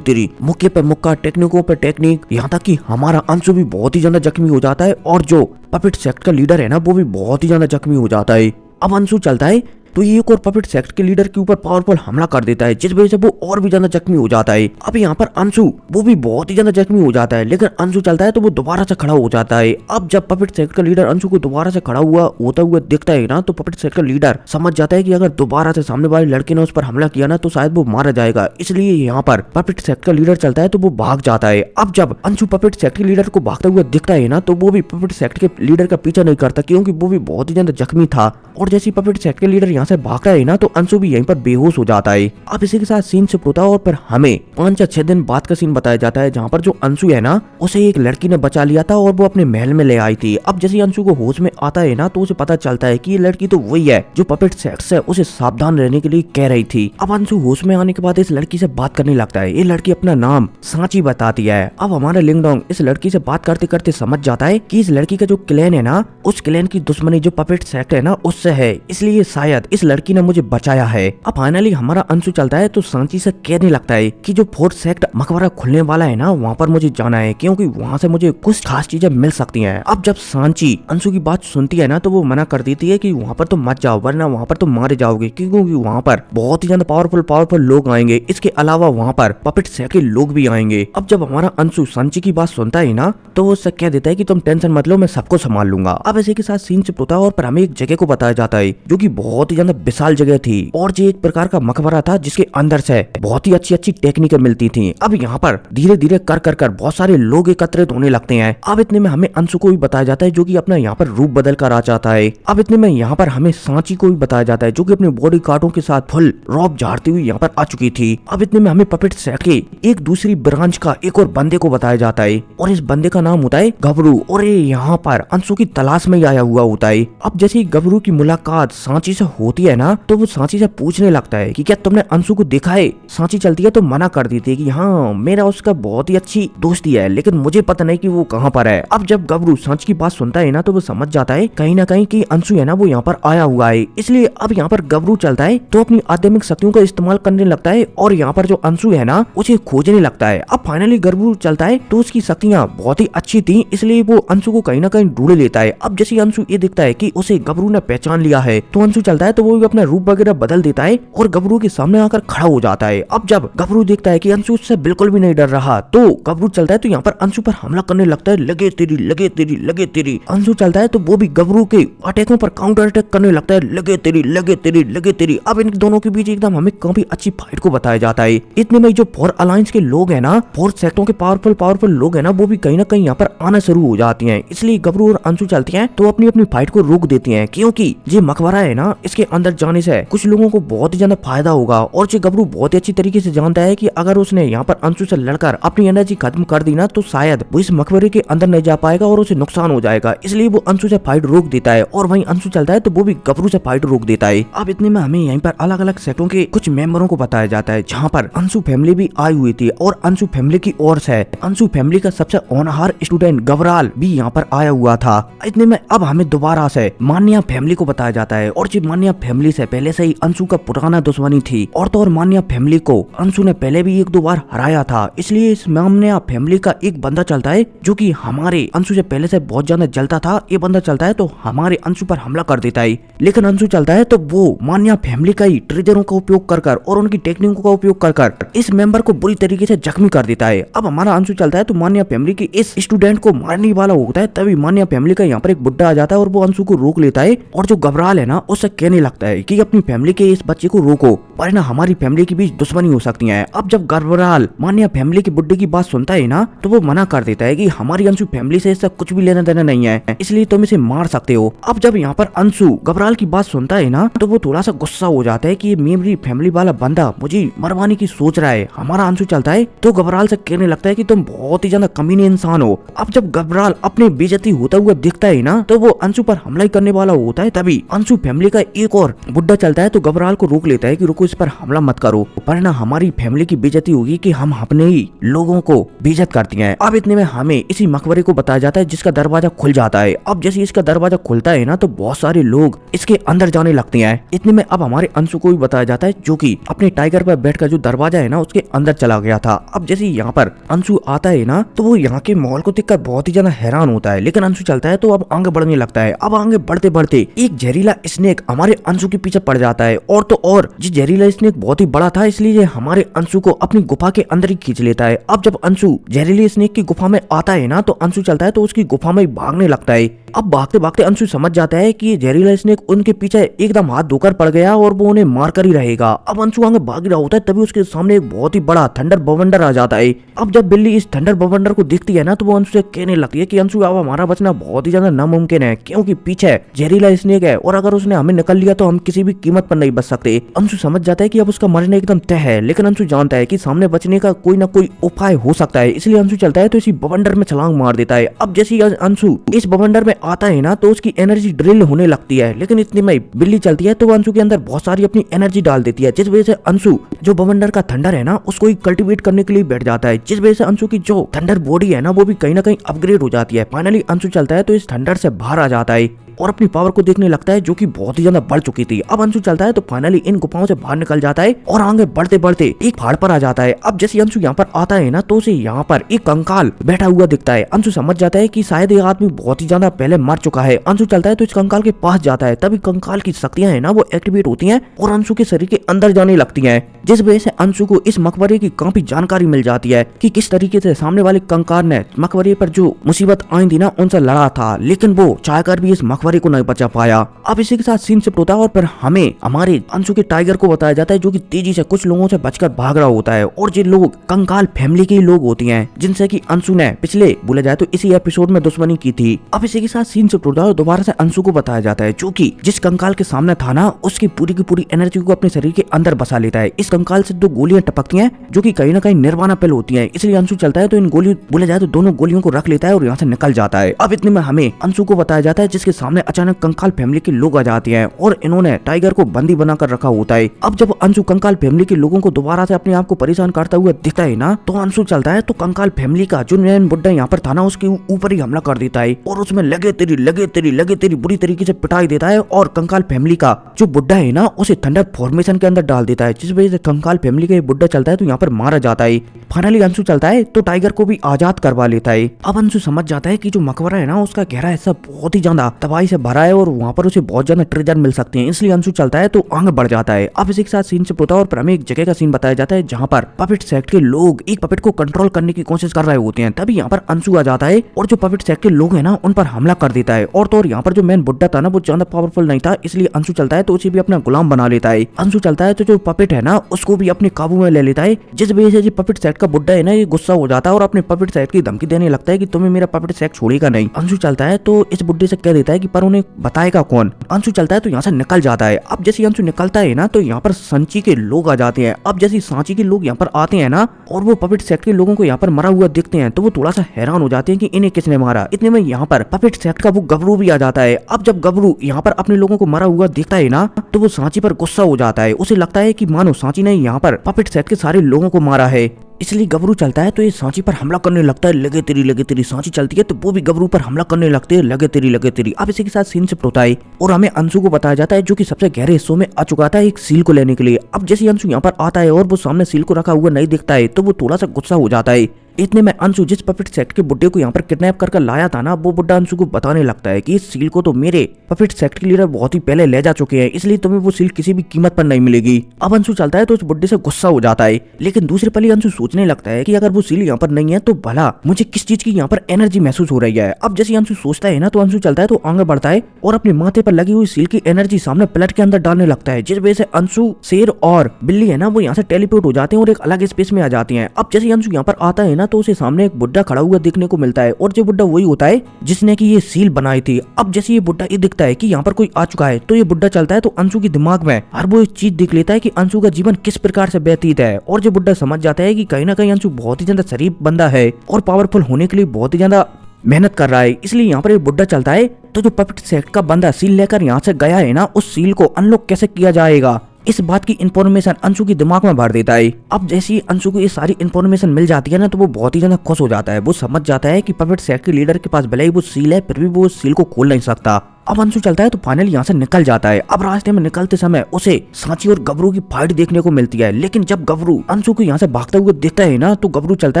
तेरी मुक्के पे मुक्का, टेक्निकों पे टेक्निक, यहाँ तक कि हमारा अंशु भी बहुत ही ज्यादा जख्मी हो जाता है और जो पपेट सेक्ट का लीडर है ना वो भी बहुत ही ज्यादा जख्मी हो जाता है। अब अंशु चलता है तो एक और पपेट सेक्ट के लीडर के ऊपर पावरफुल हमला कर देता है, जिस वजह से वो और भी ज्यादा जख्मी हो जाता है। अब यहाँ पर अंशु वो भी बहुत ही ज्यादा जख्मी हो जाता है, लेकिन अंशु चलता है तो वो दोबारा से खड़ा हो जाता है। अब जब पपेट सेक्ट का लीडर अंशु को दोबारा से खड़ा होता हुआ दिखता है ना तो पपेट सेक्ट का लीडर समझ जाता है कि अगर दोबारा से सामने वाले लड़के ने उस पर हमला किया ना तो शायद वो मारा जाएगा, इसलिए यहाँ पर पपेट सेक्ट का लीडर चलता है तो वो भाग जाता है। अब जब अंशु पपेट सेक्ट के लीडर को भागता हुआ दिखता है ना तो वो भी पपेट सेक्ट के लीडर का पीछा नहीं करता, क्योंकि वो भी बहुत ही ज्यादा जख्मी था। और जैसे पपेट सेक्ट के लीडर यहाँ से भागता है ना तो अंशु भी यहीं पर बेहोश हो जाता है। अब इसी के साथ सीन शिफ्ट होता है और फिर हमें 5 या 6 दिन बाद का सीन बताया जाता है जहाँ पर जो अंशु है ना उसे एक लड़की ने बचा लिया था और वो अपने महल में ले आई थी। अब जैसे अंशु को होश में आता है ना तो उसे पता चलता है कि ये लड़की तो वही है जो पपेट सेक्ट से उसे सावधान रहने के लिए कह रही थी। अब अंशु होश में आने के बाद इस लड़की से बात करने लगता है। ये लड़की अपना नाम सांची बताती है। अब हमारा लिंगडोंग इस लड़की से बात करते करते समझ जाता है कि इस लड़की का जो क्लैन है ना उस क्लैन की दुश्मनी जो पपेट सेक्ट है ना उससे है, इसलिए शायद इस लड़की ने मुझे बचाया है। अब फाइनली हमारा अंशु चलता है तो सांची से कहने लगता है कि जो फोर्थ सेक्ट मकबरा खुलने वाला है ना, वहाँ पर मुझे जाना है क्योंकि वहाँ से मुझे कुछ खास चीजें मिल सकती हैं। अब जब सांची अंशु की बात सुनती है ना तो वो मना कर देती है कि वहाँ पर तो मत जाओ वरना वहाँ पर तो मारे जाओगे, क्योंकि वहाँ पर बहुत ही ज्यादा पावरफुल लोग आएंगे। इसके अलावा वहाँ पर पपेट सेक्ट के लोग भी आएंगे। अब जब हमारा अंशु सांची की बात सुनता है ना तो वो उससे कह देता है कि तुम टेंशन मत लो, मैं सबको संभाल लूंगा। अब ऐसे के साथ सीन शिफ्ट होता है और पर हमें एक जगह को बताया जाता है जो कि बहुत ही ज्यादा विशाल जगह थी और ये एक प्रकार का मकबरा था जिसके अंदर से बहुत ही अच्छी टेक्निकें मिलती थी। अब यहाँ पर धीरे धीरे कर बहुत सारे लोग एकत्रित होने लगते हैं। अब इतने में हमें अंशु को भी बताया जाता है जो कि अपना यहाँ पर रूप बदल कर आ जाता है। अब इतने में यहाँ पर हमें सांची को भी बताया जाता है जो कि अपने बॉडी गार्डों के साथ फुल रॉब झाड़ती हुई यहाँ पर आ चुकी थी। अब इतने में हमें पपेट सेट के एक दूसरी ब्रांच का एक और बंदे को बताया जाता है और इस बंदे का नाम होता है गबरू और ये यहाँ पर अंशु की तलाश में आया हुआ होता है। अब जैसे ही गबरू की मुलाकात सांची से होती है ना तो वो सांची से पूछने लगता है कि क्या तुमने अंशु को देखा है। सांची चलती है तो मना कर देती है कि हाँ मेरा उसका बहुत ही अच्छी दोस्ती है लेकिन मुझे पता नहीं कि वो कहाँ पर है। अब जब गबरू सांची की बात सुनता है ना तो वो समझ जाता है कहीं ना कहीं कि अंशु है ना वो यहाँ पर आया हुआ है, इसलिए अब यहाँ पर गबरू चलता है तो अपनी आध्यात्मिक शक्तियों का इस्तेमाल करने लगता है और यहाँ पर जो अंशु है ना उसे खोजने लगता है। अब फाइनली गबरू चलता है तो उसकी शक्तियाँ बहुत ही अच्छी थी, इसलिए वो अंशु को कहीं ना कहीं ढूंढ लेता है। अब जैसे अंशु ये दिखता है कि उसे गबरू ने पहचान लिया है तो अंशु चलता है तो वो भी अपना रूप वगैरह बदल देता है और गबरू के सामने आकर खड़ा हो जाता है। अब जब गबरू देखता है कि अंशु उससे बिल्कुल भी नहीं डर रहा तो गबरू चलता है तो यहाँ पर अंशु पर हमला करने लगता है। लगे तेरी लगे तेरी लगे तेरी। अंशु चलता है तो वो भी गबरू के अटैकों पर काउंटर अटैक करने लगता है। लगे तेरी लगे तेरी लगे तेरी। अब इन दोनों के बीच एकदम हमें काफी अच्छी फाइट को बताया जाता है। इतने में जो फोर अलायंस के लोग है ना, फोर्थ सेक्टरों के पावरफुल लोग है ना, वो भी कहीं ना कहीं यहाँ पर आना शुरू हो जाती हैं। इसलिए गबरू और अंशु चलती हैं तो अपनी अपनी फाइट को रोक देती हैं क्योंकि ये मकबरा है ना इसके अंदर जाने से कुछ लोगों को बहुत ही ज्यादा फायदा होगा और ये गबरू बहुत ही अच्छी तरीके से जानता है कि अगर उसने यहाँ पर अंशु से लड़कर अपनी एनर्जी खत्म कर दी ना तो शायद वो इस मकबरे के अंदर नहीं जा पाएगा और उसे नुकसान हो जाएगा। इसलिए वो अंशु से फाइट रोक देता है और वहीं अंशु चलता है तो वो भी गबरू से फाइट रोक देता है। अब इतने में हमें यहीं पर अलग अलग सेक्टरों के कुछ मेंबरों को बताया जाता है जहाँ पर अंशु फैमिली भी आई हुई थी और अंशु फैमिली की ओर से अंशु फैमिली का सबसे होनहार स्टूडेंट गबराल भी यहाँ पर आया हुआ था। इतने में अब हमें दोबारा से मान्या फैमिली को बताया जाता है और जी मान्या फैमिली से पहले से ही अंशु का पुराना दुश्मनी थी और तो और मान्या फैमिली को अंशु ने पहले भी एक दो बार हराया था। इसलिए इस मान्या फैमिली का एक बंदा चलता है जो कि हमारे अंशु से पहले से बहुत ज्यादा जलता था। ये बंदा चलता है तो हमारे अंशु पर हमला कर देता है, लेकिन अंशु चलता है तो वो मान्या फैमिली का ही ट्रेजरों का उपयोग कर और उनकी टेक्निकों का उपयोग कर इस मेंबर को बुरी तरीके से जख्मी कर देता है। अब हमारा अंशु चलता है तो मान्या फैमिली के इस स्टूडेंट को मारने वाला होता है, तभी मान्या फैमिली का यहाँ पर एक बुड्ढा आ जाता है और वो अंशु को रोक लेता है और जो गबराल है ना उससे कहने लगता है कि अपनी फैमिली के इस बच्चे को रोको वरना हमारी फैमिली के बीच दुश्मनी हो सकती है। अब जब गबराल मान्या फैमिली के बुड्ढे की बात सुनता है ना तो वो मना कर देता है कि हमारी अंशु फैमिली से इससे कुछ भी लेना देना नहीं है, इसलिए तुम इसे मार सकते हो। अब जब यहाँ पर अंशु गबराल की बात सुनता है ना तो वो थोड़ा सा गुस्सा हो जाता है कि ये मेरी फैमिली वाला बंदा मुझे मरवाने की सोच रहा है। हमारा अंशु चलता है तो गबराल से कहने लगता है कि तुम बहुत ही ज्यादा कमीने इंसान हो। अब जब गबराल अपनी बेइज्जती होता हुआ दिखता है ना तो वो अंशु पर हमला करने वाला होता है, तभी अंशु फैमिली का एक और बुड्ढा चलता है तो गबराल को रोक लेता है कि रुको, इस पर हमला मत करो वरना हमारी फैमिली की बेइज्जती होगी कि हम अपने ही लोगों को बेइज्जत करती हैं। अब इतने में हमें इसी मकबरे को बताया जाता है जिसका दरवाजा खुल जाता है। अब जैसे इसका दरवाजा खुलता है ना तो बहुत सारे लोग इसके अंदर जाने लगते हैं। इतने में अब हमारे अंशु को भी बताया जाता है जो कि अपने टाइगर पर बैठकर जो दरवाजा है ना उसके अंदर चला गया था। अब जैसे यहाँ पर अंशु आता है ना तो वो यहाँ के माहौल को देखकर बहुत ही ज्यादा हैरान होता है, लेकिन अंशु चलता है तो अब आगे बढ़ने लगता है। अब आगे बढ़ते बढ़ते एक जहरीला स्नेक हमारे अंशु के पीछे पड़ जाता है और तो और ये जहरीला स्नेक बहुत ही बड़ा था, इसलिए हमारे अंशु को अपनी गुफा के अंदर ही खींच लेता है। अब जब अंशु जहरीले स्नेक की गुफा में आता है ना तो अंशु चलता है तो उसकी गुफा में भागने लगता है। अब भागते भागते अंशु समझ जाता है कि ये जहरीला स्नेक उनके पीछे एकदम हाथ धोकर पड़ गया और वो उन्हें मार कर ही रहेगा। अब अंशु आगे भाग रहा होता है तभी उसके सामने एक बहुत ही बड़ा थंडर बवंडर आ जाता है। अब जब बिल्ली इस थंडर बवंडर को देखती है ना तो वो अंशु से कहने लगती है कि अंशु अब हमारा बचना बहुत ही ज्यादा नामुमकिन है क्योंकि पीछे जहरीला स्नेक है और अगर उसने हमें निकल लिया तो हम किसी भी कीमत पर नहीं बच सकते। अंशु समझ जाता है कि अब उसका मरना एकदम तय है, लेकिन अंशु जानता है कि सामने बचने का कोई ना कोई उपाय हो सकता है, इसलिए अंशु चलता है तो इसी बवंडर में छलांग मार देता है। अब जैसे अंशु इस बवंडर में आता है ना तो उसकी एनर्जी ड्रिल होने लगती है, लेकिन इतने में बिल्ली चलती है तो वो अंशु के अंदर बहुत सारी अपनी एनर्जी डाल देती है, जिस वजह से अंशु जो बवंडर का थंडर है ना उसको ही कल्टीवेट करने के लिए बैठ जाता है, जिस वजह से अंशु की जो थंडर बॉडी है ना वो भी कहीं ना कहीं अपग्रेड हो जाती है। फाइनली अंशु चलता है तो इस थंडर से बाहर आ जाता है और अपनी पावर को देखने लगता है जो कि बहुत ही ज्यादा बढ़ चुकी थी। अब अंशु चलता है तो फाइनली इन गुफाओं से बाहर निकल जाता है और आगे बढ़ते बढ़ते एक पहाड़ पर आ जाता है। अब जैसे अंशु यहाँ पर आता है ना तो उसे यहाँ पर एक कंकाल बैठा हुआ दिखता है। अंशु समझ जाता है कि शायद ये आदमी बहुत ही ज्यादा पहले मर चुका है। अंशु चलता है तो इस कंकाल के पास जाता है, तभी कंकाल की शक्तियां है ना वो एक्टिवेट होती हैं और अंशु के शरीर के अंदर जाने लगती हैं, जिस वजह से अंशु को इस मकबरे की काफी जानकारी मिल जाती है कि किस तरीके से सामने वाले कंकाल ने मकबरे पर जो मुसीबत आई थी ना उनसे लड़ा था, लेकिन वो चाहकर भी इस मकबरे को नहीं बचा पाया। अब इसी के साथ सीन शिफ्ट होता है और फिर हमें हमारे अंशु के टाइगर को बताया जाता है जो कि तेजी से कुछ लोगों से बचकर भाग रहा होता है और जिन लोग कंकाल फैमिली के लोग होती हैं जिनसे कि अंशु ने पिछले बोला जाए तो इसी एपिसोड में दुश्मनी की थी। अब इसी के साथ सीन शिफ्ट होता है और दोबारा से अंशु को बताया जाता है जो कि जिस कंकाल के सामने था ना उसकी पूरी की पूरी एनर्जी को अपने शरीर के अंदर बसा लेता है। इस कंकाल से 2 गोलियां टपकती हैं जो कि कहीं ना कहीं निर्वाणा पिल होती हैं, इसलिए अंशु चलता है तो इन गोली बोला जाए तो दोनों गोलियों को रख लेता है और यहाँ से निकल जाता है। अब इतने में हमें अंशु को बताया जाता है जिसके सामने अचानक कंकाल फैमिली के लोग आ जाते हैं और इन्होंने टाइगर को बंदी बनाकर रखा होता है। अब जब अंशु कंकाल फैमिली के लोगों को दोबारा से अपने आप को परेशान करता हुआ दिखता है ना तो अंशु चलता है तो कंकाल फैमिली का जो नैन बुड्ढा यहाँ पर था ना उसके ऊपर ही हमला कर देता है और उसमें लगे तेरी बुरी तरीके से पिटाई देता है और कंकाल फैमिली का जो बुड्ढा है ना उसे थंडर फॉर्मेशन के अंदर डाल देता है, जिस वजह से कंकाल फैमिली का ये बुड्ढा चलता है तो यहाँ पर मारा जाता है। फाइनली अंशु चलता है तो टाइगर को भी आजाद करवा लेता है। अब अंशु समझ जाता है कि जो मकबरा है ना उसका गहरा हिस्सा बहुत ही ज्यादा तबाही से भरा है और वहाँ पर उसे बहुत ज्यादा ट्रेजर मिल सकते हैं, इसलिए अंशु चलता है तो आगे बढ़ जाता है। अब इसी के साथ सीन से होता है और हमें एक जगह का सीन बताया जाता है जहाँ पर पपेट सेक्ट के लोग एक पपेट को कंट्रोल करने की कोशिश कर रहे होते हैं। तभी यहाँ पर अंशु आ जाता है और जो पपेट सेक्ट के लोग हैं ना उन पर हमला कर देता है और तो और यहाँ पर जो मेन बुड्ढा था ना वो ज्यादा पावरफुल नहीं था, इसलिए अंशु चलता है तो उसे भी अपना गुलाम बना लेता है। अंशु चलता है तो जो पपेट है ना उसको भी अपने काबू में ले लेता है, जिस वजह से जो पपेट सेट का बुड्ढा है ना ये गुस्सा हो जाता है और अपने पपेट सेट की धमकी देने लगता है कि तुम्हें मेरा पपेट सेट छोड़ेगा नहीं। अंशु चलता है तो इस बुड्ढे से कह देता है कि पर उन्हें बताएगा कौन। अंशु चलता है तो यहाँ से निकल जाता है। अब जैसे अंशु निकलता है ना तो यहाँ पर सांची के लोग आ जाते हैं। अब जैसे सांची के लोग यहाँ पर आते हैं ना और वो पपेट सेट के लोगों को यहाँ पर मरा हुआ देखते हैं तो वो थोड़ा सा हैरान हो जाते हैं कि इन्हें किसने मारा। इतने में यहाँ पर पपेट सेट का वो गबरू भी आ जाता है। अब जब गबरू यहाँ पर अपने लोगों को मरा हुआ देखता है ना तो वो सांची पर गुस्सा हो जाता है। उसे लगता है कि मानो सांची ने यहाँ पर पपेट सेट के सारे लोगों को मारा है, इसलिए गबरू चलता है तो ये सांची पर हमला करने लगता है। लगे तेरी सांची चलती है तो वो भी गबरू पर हमला करने लगते हैं। लगे तेरी। अब इसी के साथ सीन शिफ्ट होता है और हमें अंशु को बताया जाता है जो कि सबसे गहरे हिस्सों में आ चुका था एक सील को लेने के लिए। अब जैसे अंशु यहाँ पर आता है और वो सामने सील को रखा हुआ नहीं दिखता है तो वो थोड़ा सा गुस्सा हो जाता है। इतने में अंशु जिस पपेट सेक्ट के बुड्ढे को यहाँ पर किडनैप कर लाया था ना वो बुड्ढा अंशु को बताने लगता है कि इस सील को तो मेरे पपेट सेक्ट के लीडर बहुत ही पहले ले जा चुके हैं, इसलिए तुम्हें वो सील किसी भी कीमत पर नहीं मिलेगी। अब अंशु चलता है तो उस बुड्ढे से गुस्सा हो जाता है, लेकिन दूसरे पल ही अंशु सोचने लगता है कि अगर वो सील यहाँ पर नहीं है तो भला मुझे किस चीज की यहाँ पर एनर्जी महसूस हो रही है। अब जैसे अंशु सोचता है ना तो अंशु चलता है तो आगे बढ़ता है और अपने माथे पर लगी हुई सील की एनर्जी सामने प्लेट के अंदर डालने लगता है, जिस वजह से अंशु, शेर और बिल्ली है ना वो यहाँ से टेलीपोर्ट हो जाते हैं और एक अलग स्पेस में आ जाती है। अब जैसे अंशु यहाँ पर आता है ना तो उसे सामने एक बुड्ढा खड़ा हुआ देखने को मिलता है और जो बुड्ढा वही होता है जिसने की ये सील बनाई थी। अब जैसे ये बुड्ढा ये दिखता है कि यहाँ पर कोई आ चुका है तो ये बुड्ढा चलता है तो अंशु के दिमाग में हर वो एक चीज देख लेता है कि अंशु का जीवन किस प्रकार से व्यतीत है और जो बुड्ढा समझ जाता है कि कहीं ना कहीं अंशु बहुत ही ज्यादा शरीफ बंदा है और पावरफुल होने के लिए बहुत ही ज्यादा मेहनत कर रहा है, इसलिए यहाँ पर ये बुड्ढा चलता है तो जो पपेट सेक्ट का बंदा सील लेकर यहाँ से गया है ना उस सील को अनलॉक कैसे किया जाएगा इस बात की इंफॉर्मेशन अंशु के दिमाग में भर देता है। अब जैसे ही अंशु को ये सारी इंफॉर्मेशन मिल जाती है ना तो वो बहुत ही ज्यादा खुश हो जाता है। वो समझ जाता है कि पपेट सेक्ट के लीडर के पास भले ही वो सील है फिर भी वो सील को खोल नहीं सकता। अब अंशु चलता है तो फाइनली यहाँ से निकल जाता है। अब रास्ते में निकलते समय उसे सांची और गबरू की फाइट देखने को मिलती है, लेकिन जब गबरू अंशु को यहाँ से भागते हुए देखता है ना तो गबरू चलता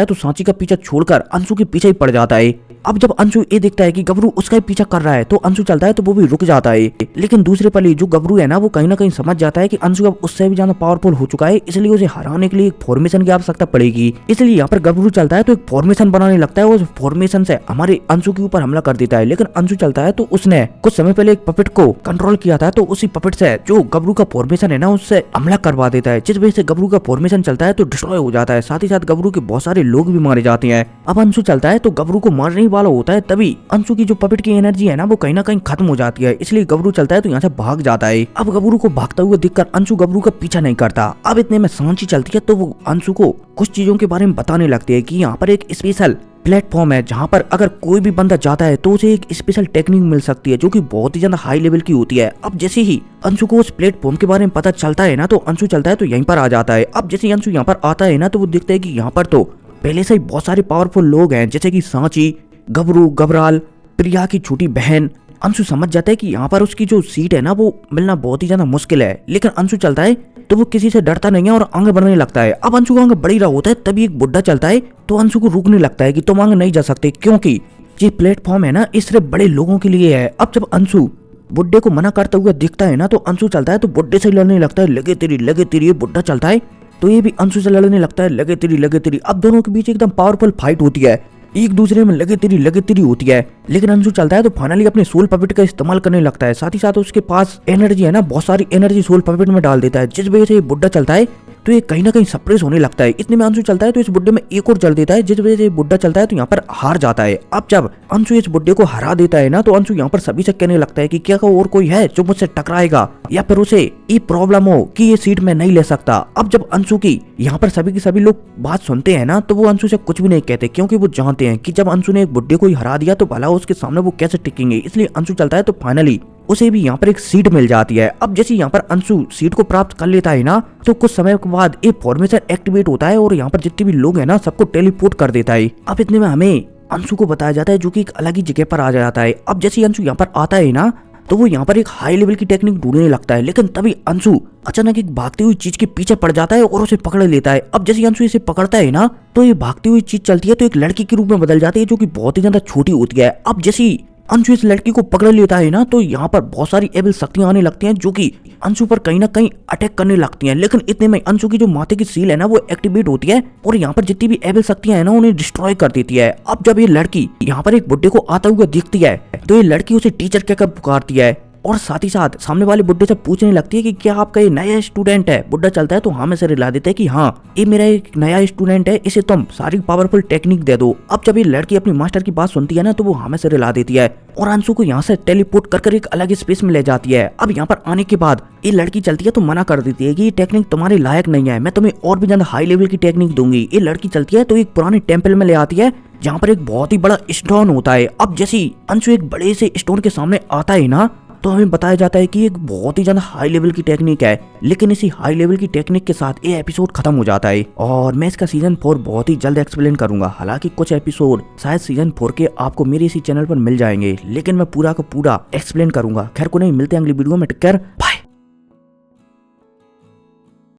है तो सांची का पीछा छोड़कर अंशु के पीछे ही पड़ जाता है। अब जब अंशु ये देखता है कि गबरू उसका ही पीछा कर रहा है तो अंशु चलता है तो वो भी रुक जाता है, लेकिन दूसरे पल ही जो गबरू है ना वो कहीं ना कहीं समझ जाता है कि अंशु अब उससे भी ज्यादा पावरफुल हो चुका है, इसलिए उसे हराने के लिए एक फॉर्मेशन की आवश्यकता पड़ेगी। इसलिए यहाँ पर गबरू चलता है तो एक फॉर्मेशन बनाने लगता है और उस फॉर्मेशन से हमारे अंशु के ऊपर हमला कर देता है। लेकिन अंशु चलता है तो उसने कुछ समय पहले एक पपेट को कंट्रोल किया था तो उसी पपेट से जो गबरू का फॉर्मेशन है ना उससे हमला करवा देता है, जिस वजह से गबरू का फॉर्मेशन चलता है तो डिस्ट्रॉय हो जाता है। साथ ही साथ गबरू के बहुत सारे लोग भी मारे जाते हैं। अब अंशु चलता है तो गबरू को मारने ही वाला होता है, तभी अंशु की जो पपेट की एनर्जी है ना वो कहीं ना कहीं खत्म हो जाती है, इसलिए गबरू चलता है तो यहाँ से भाग जाता है। अब गबरू को भागता हुआ देखकर अंशु गबरू का पीछा नहीं करता। अब इतने में सांची चलती है तो वो अंशु को कुछ चीजों के बारे में बताने लगती है कि यहाँ पर एक स्पेशल प्लेटफॉर्म है जहाँ पर अगर कोई भी बंदा जाता है तो उसे एक स्पेशल टेक्निक मिल सकती है जो कि बहुत ही ज्यादा हाई लेवल की होती है। अब जैसे ही अंशु को उस प्लेटफॉर्म के बारे में पता चलता है ना तो अंशु चलता है तो यहीं पर आ जाता है। अब जैसे अंशु यहाँ पर आता है ना तो वो देखता है कि यहाँ पर तो पहले से ही बहुत सारे पावरफुल लोग हैं, जैसे कि सांची, गबरू, गबराल, प्रिया की छोटी बहन, अंशु समझ जाता है कि यहाँ पर उसकी जो सीट है ना वो मिलना बहुत ही ज्यादा मुश्किल है, लेकिन अंशु चलता है तो वो किसी से डरता नहीं है और आगे बढ़ने लगता है। अब अंशु को आगे बढ़ ही रहा होता है, तभी एक बुड्ढा चलता है तो अंशु को रोकने लगता है कि तुम आगे नहीं जा सकते, क्योंकि ये प्लेटफॉर्म है ना इस सिर्फ बड़े लोगों के लिए है। अब जब अंशु बुड्ढे को मना करते हुए दिखता है ना तो अंशु चलता है तो बुड्ढे से लड़ने लगता है, लगे तेरी। ये बुड्ढा चलता है तो ये भी अंशु से लड़ने लगता है, लगे तेरी। अब दोनों के बीच एकदम पावरफुल फाइट होती है, एक दूसरे में लगे तेरी होती है। लेकिन अंशु चलता है तो फाइनली अपने सोल पपेट का इस्तेमाल करने लगता है, साथ ही साथ उसके पास एनर्जी है ना, बहुत सारी एनर्जी सोल पपेट में डाल देता है, जिस वजह से ये बुड्ढा चलता है तो ये कहीं ना कहीं सप्रेस होने लगता है। इतने में अंशु चलता है तो इस बुड्ढे में एक और जल देता है, जिस वजह से बुड्ढा चलता है तो यहाँ पर हार जाता है। अब जब अंशु इस बुड्ढे को हरा देता है ना तो अंशु यहाँ पर सभी से कहने लगता है कि क्या और कोई है जो मुझसे टकराएगा या फिर उसे ये प्रॉब्लम हो कि ये सीट में नहीं ले सकता। अब जब अंशु की यहाँ पर सभी के सभी लोग बात सुनते हैं ना तो वो अंशु से कुछ भी नहीं कहते, क्योंकि वो जानते हैं कि जब अंशु ने एक बुड्ढे को ही हरा दिया तो भला उसके सामने वो कैसे टिकेंगे। इसलिए अंशु चलता है तो फाइनली उसे भी यहाँ पर एक सीट मिल जाती है। अब जैसे यहाँ पर अंशु सीट को प्राप्त कर लेता है ना तो कुछ समय के बाद एक फॉर्मेशन एक्टिवेट होता है और यहाँ पर जितने भी लोग हैं ना सबको टेलीपोर्ट कर देता है। अब इतने में हमें अंशु को बताया जाता है जो कि एक अलग ही जगह पर आ जाता है। अब जैसे अंशु यहाँ पर आता है ना तो वो यहाँ पर एक हाई लेवल की टेक्निक ढूंढने लगता है, लेकिन तभी अंशु अचानक एक भागती हुई चीज के पीछे पड़ जाता है और उसे पकड़ लेता है। अब जैसे अंशु इसे पकड़ता है ना तो ये भागती हुई चीज चलती है तो एक लड़की के रूप में बदल जाती है जो कि बहुत ही ज्यादा छोटी होती है। अब जैसी अंशु इस लड़की को पकड़ लेता है ना तो यहाँ पर बहुत सारी एबल शक्तियां आने लगती हैं जो कि अंशु पर कहीं ना कहीं अटैक करने लगती हैं। लेकिन इतने में अंशु की जो माथे की सील है ना वो एक्टिवेट होती है और यहाँ पर जितनी भी एबल शक्तियां है ना उन्हें डिस्ट्रॉय कर देती है। अब जब ये लड़की यहाँ पर एक बुड्ढे को आता हुआ दिखती है तो ये लड़की उसे टीचर कहकर पुकारती है और साथ ही साथ सामने वाले बुड्ढे से पूछने लगती है कि क्या आपका ये नया स्टूडेंट है। बुड्ढा चलता है तो हाँ में से रिला देता है कि हाँ ये मेरा एक नया स्टूडेंट है, इसे तुम सारी पावरफुल टेक्निक दे दो। अब जब ये लड़की अपनी मास्टर की बात सुनती है ना तो वो हाँ में से रिला देती है और अंशु को यहाँ से टेलीपोर्ट कर एक अलग स्पेस में ले जाती है। अब यहाँ पर आने के बाद ये लड़की चलती है तो मना कर देती है कि ये टेक्निक तुम्हारे लायक नहीं है, मैं तुम्हें और भी ज्यादा हाई लेवल की टेक्निक दूंगी। ये लड़की चलती है तो एक पुराने टेम्पल में ले आती है जहाँ पर एक बहुत ही बड़ा स्टोन होता है। अब जैसे अंशु एक बड़े से स्टोन के सामने आता है ना तो हमें बताया जाता है कि एक बहुत ही ज्यादा हाई लेवल की टेक्निक है, लेकिन इसी हाई लेवल की टेक्निक के साथ ये एपिसोड खत्म हो जाता है और मैं इसका सीजन 4 बहुत ही जल्द एक्सप्लेन करूंगा। हालांकि कुछ एपिसोड शायद सीजन 4 के आपको मेरे इसी चैनल पर मिल जाएंगे, लेकिन मैं पूरा का पूरा एक्सप्लेन करूंगा। खैर को नहीं, मिलते हैं अगली वीडियो में, टेक केयर, बाय।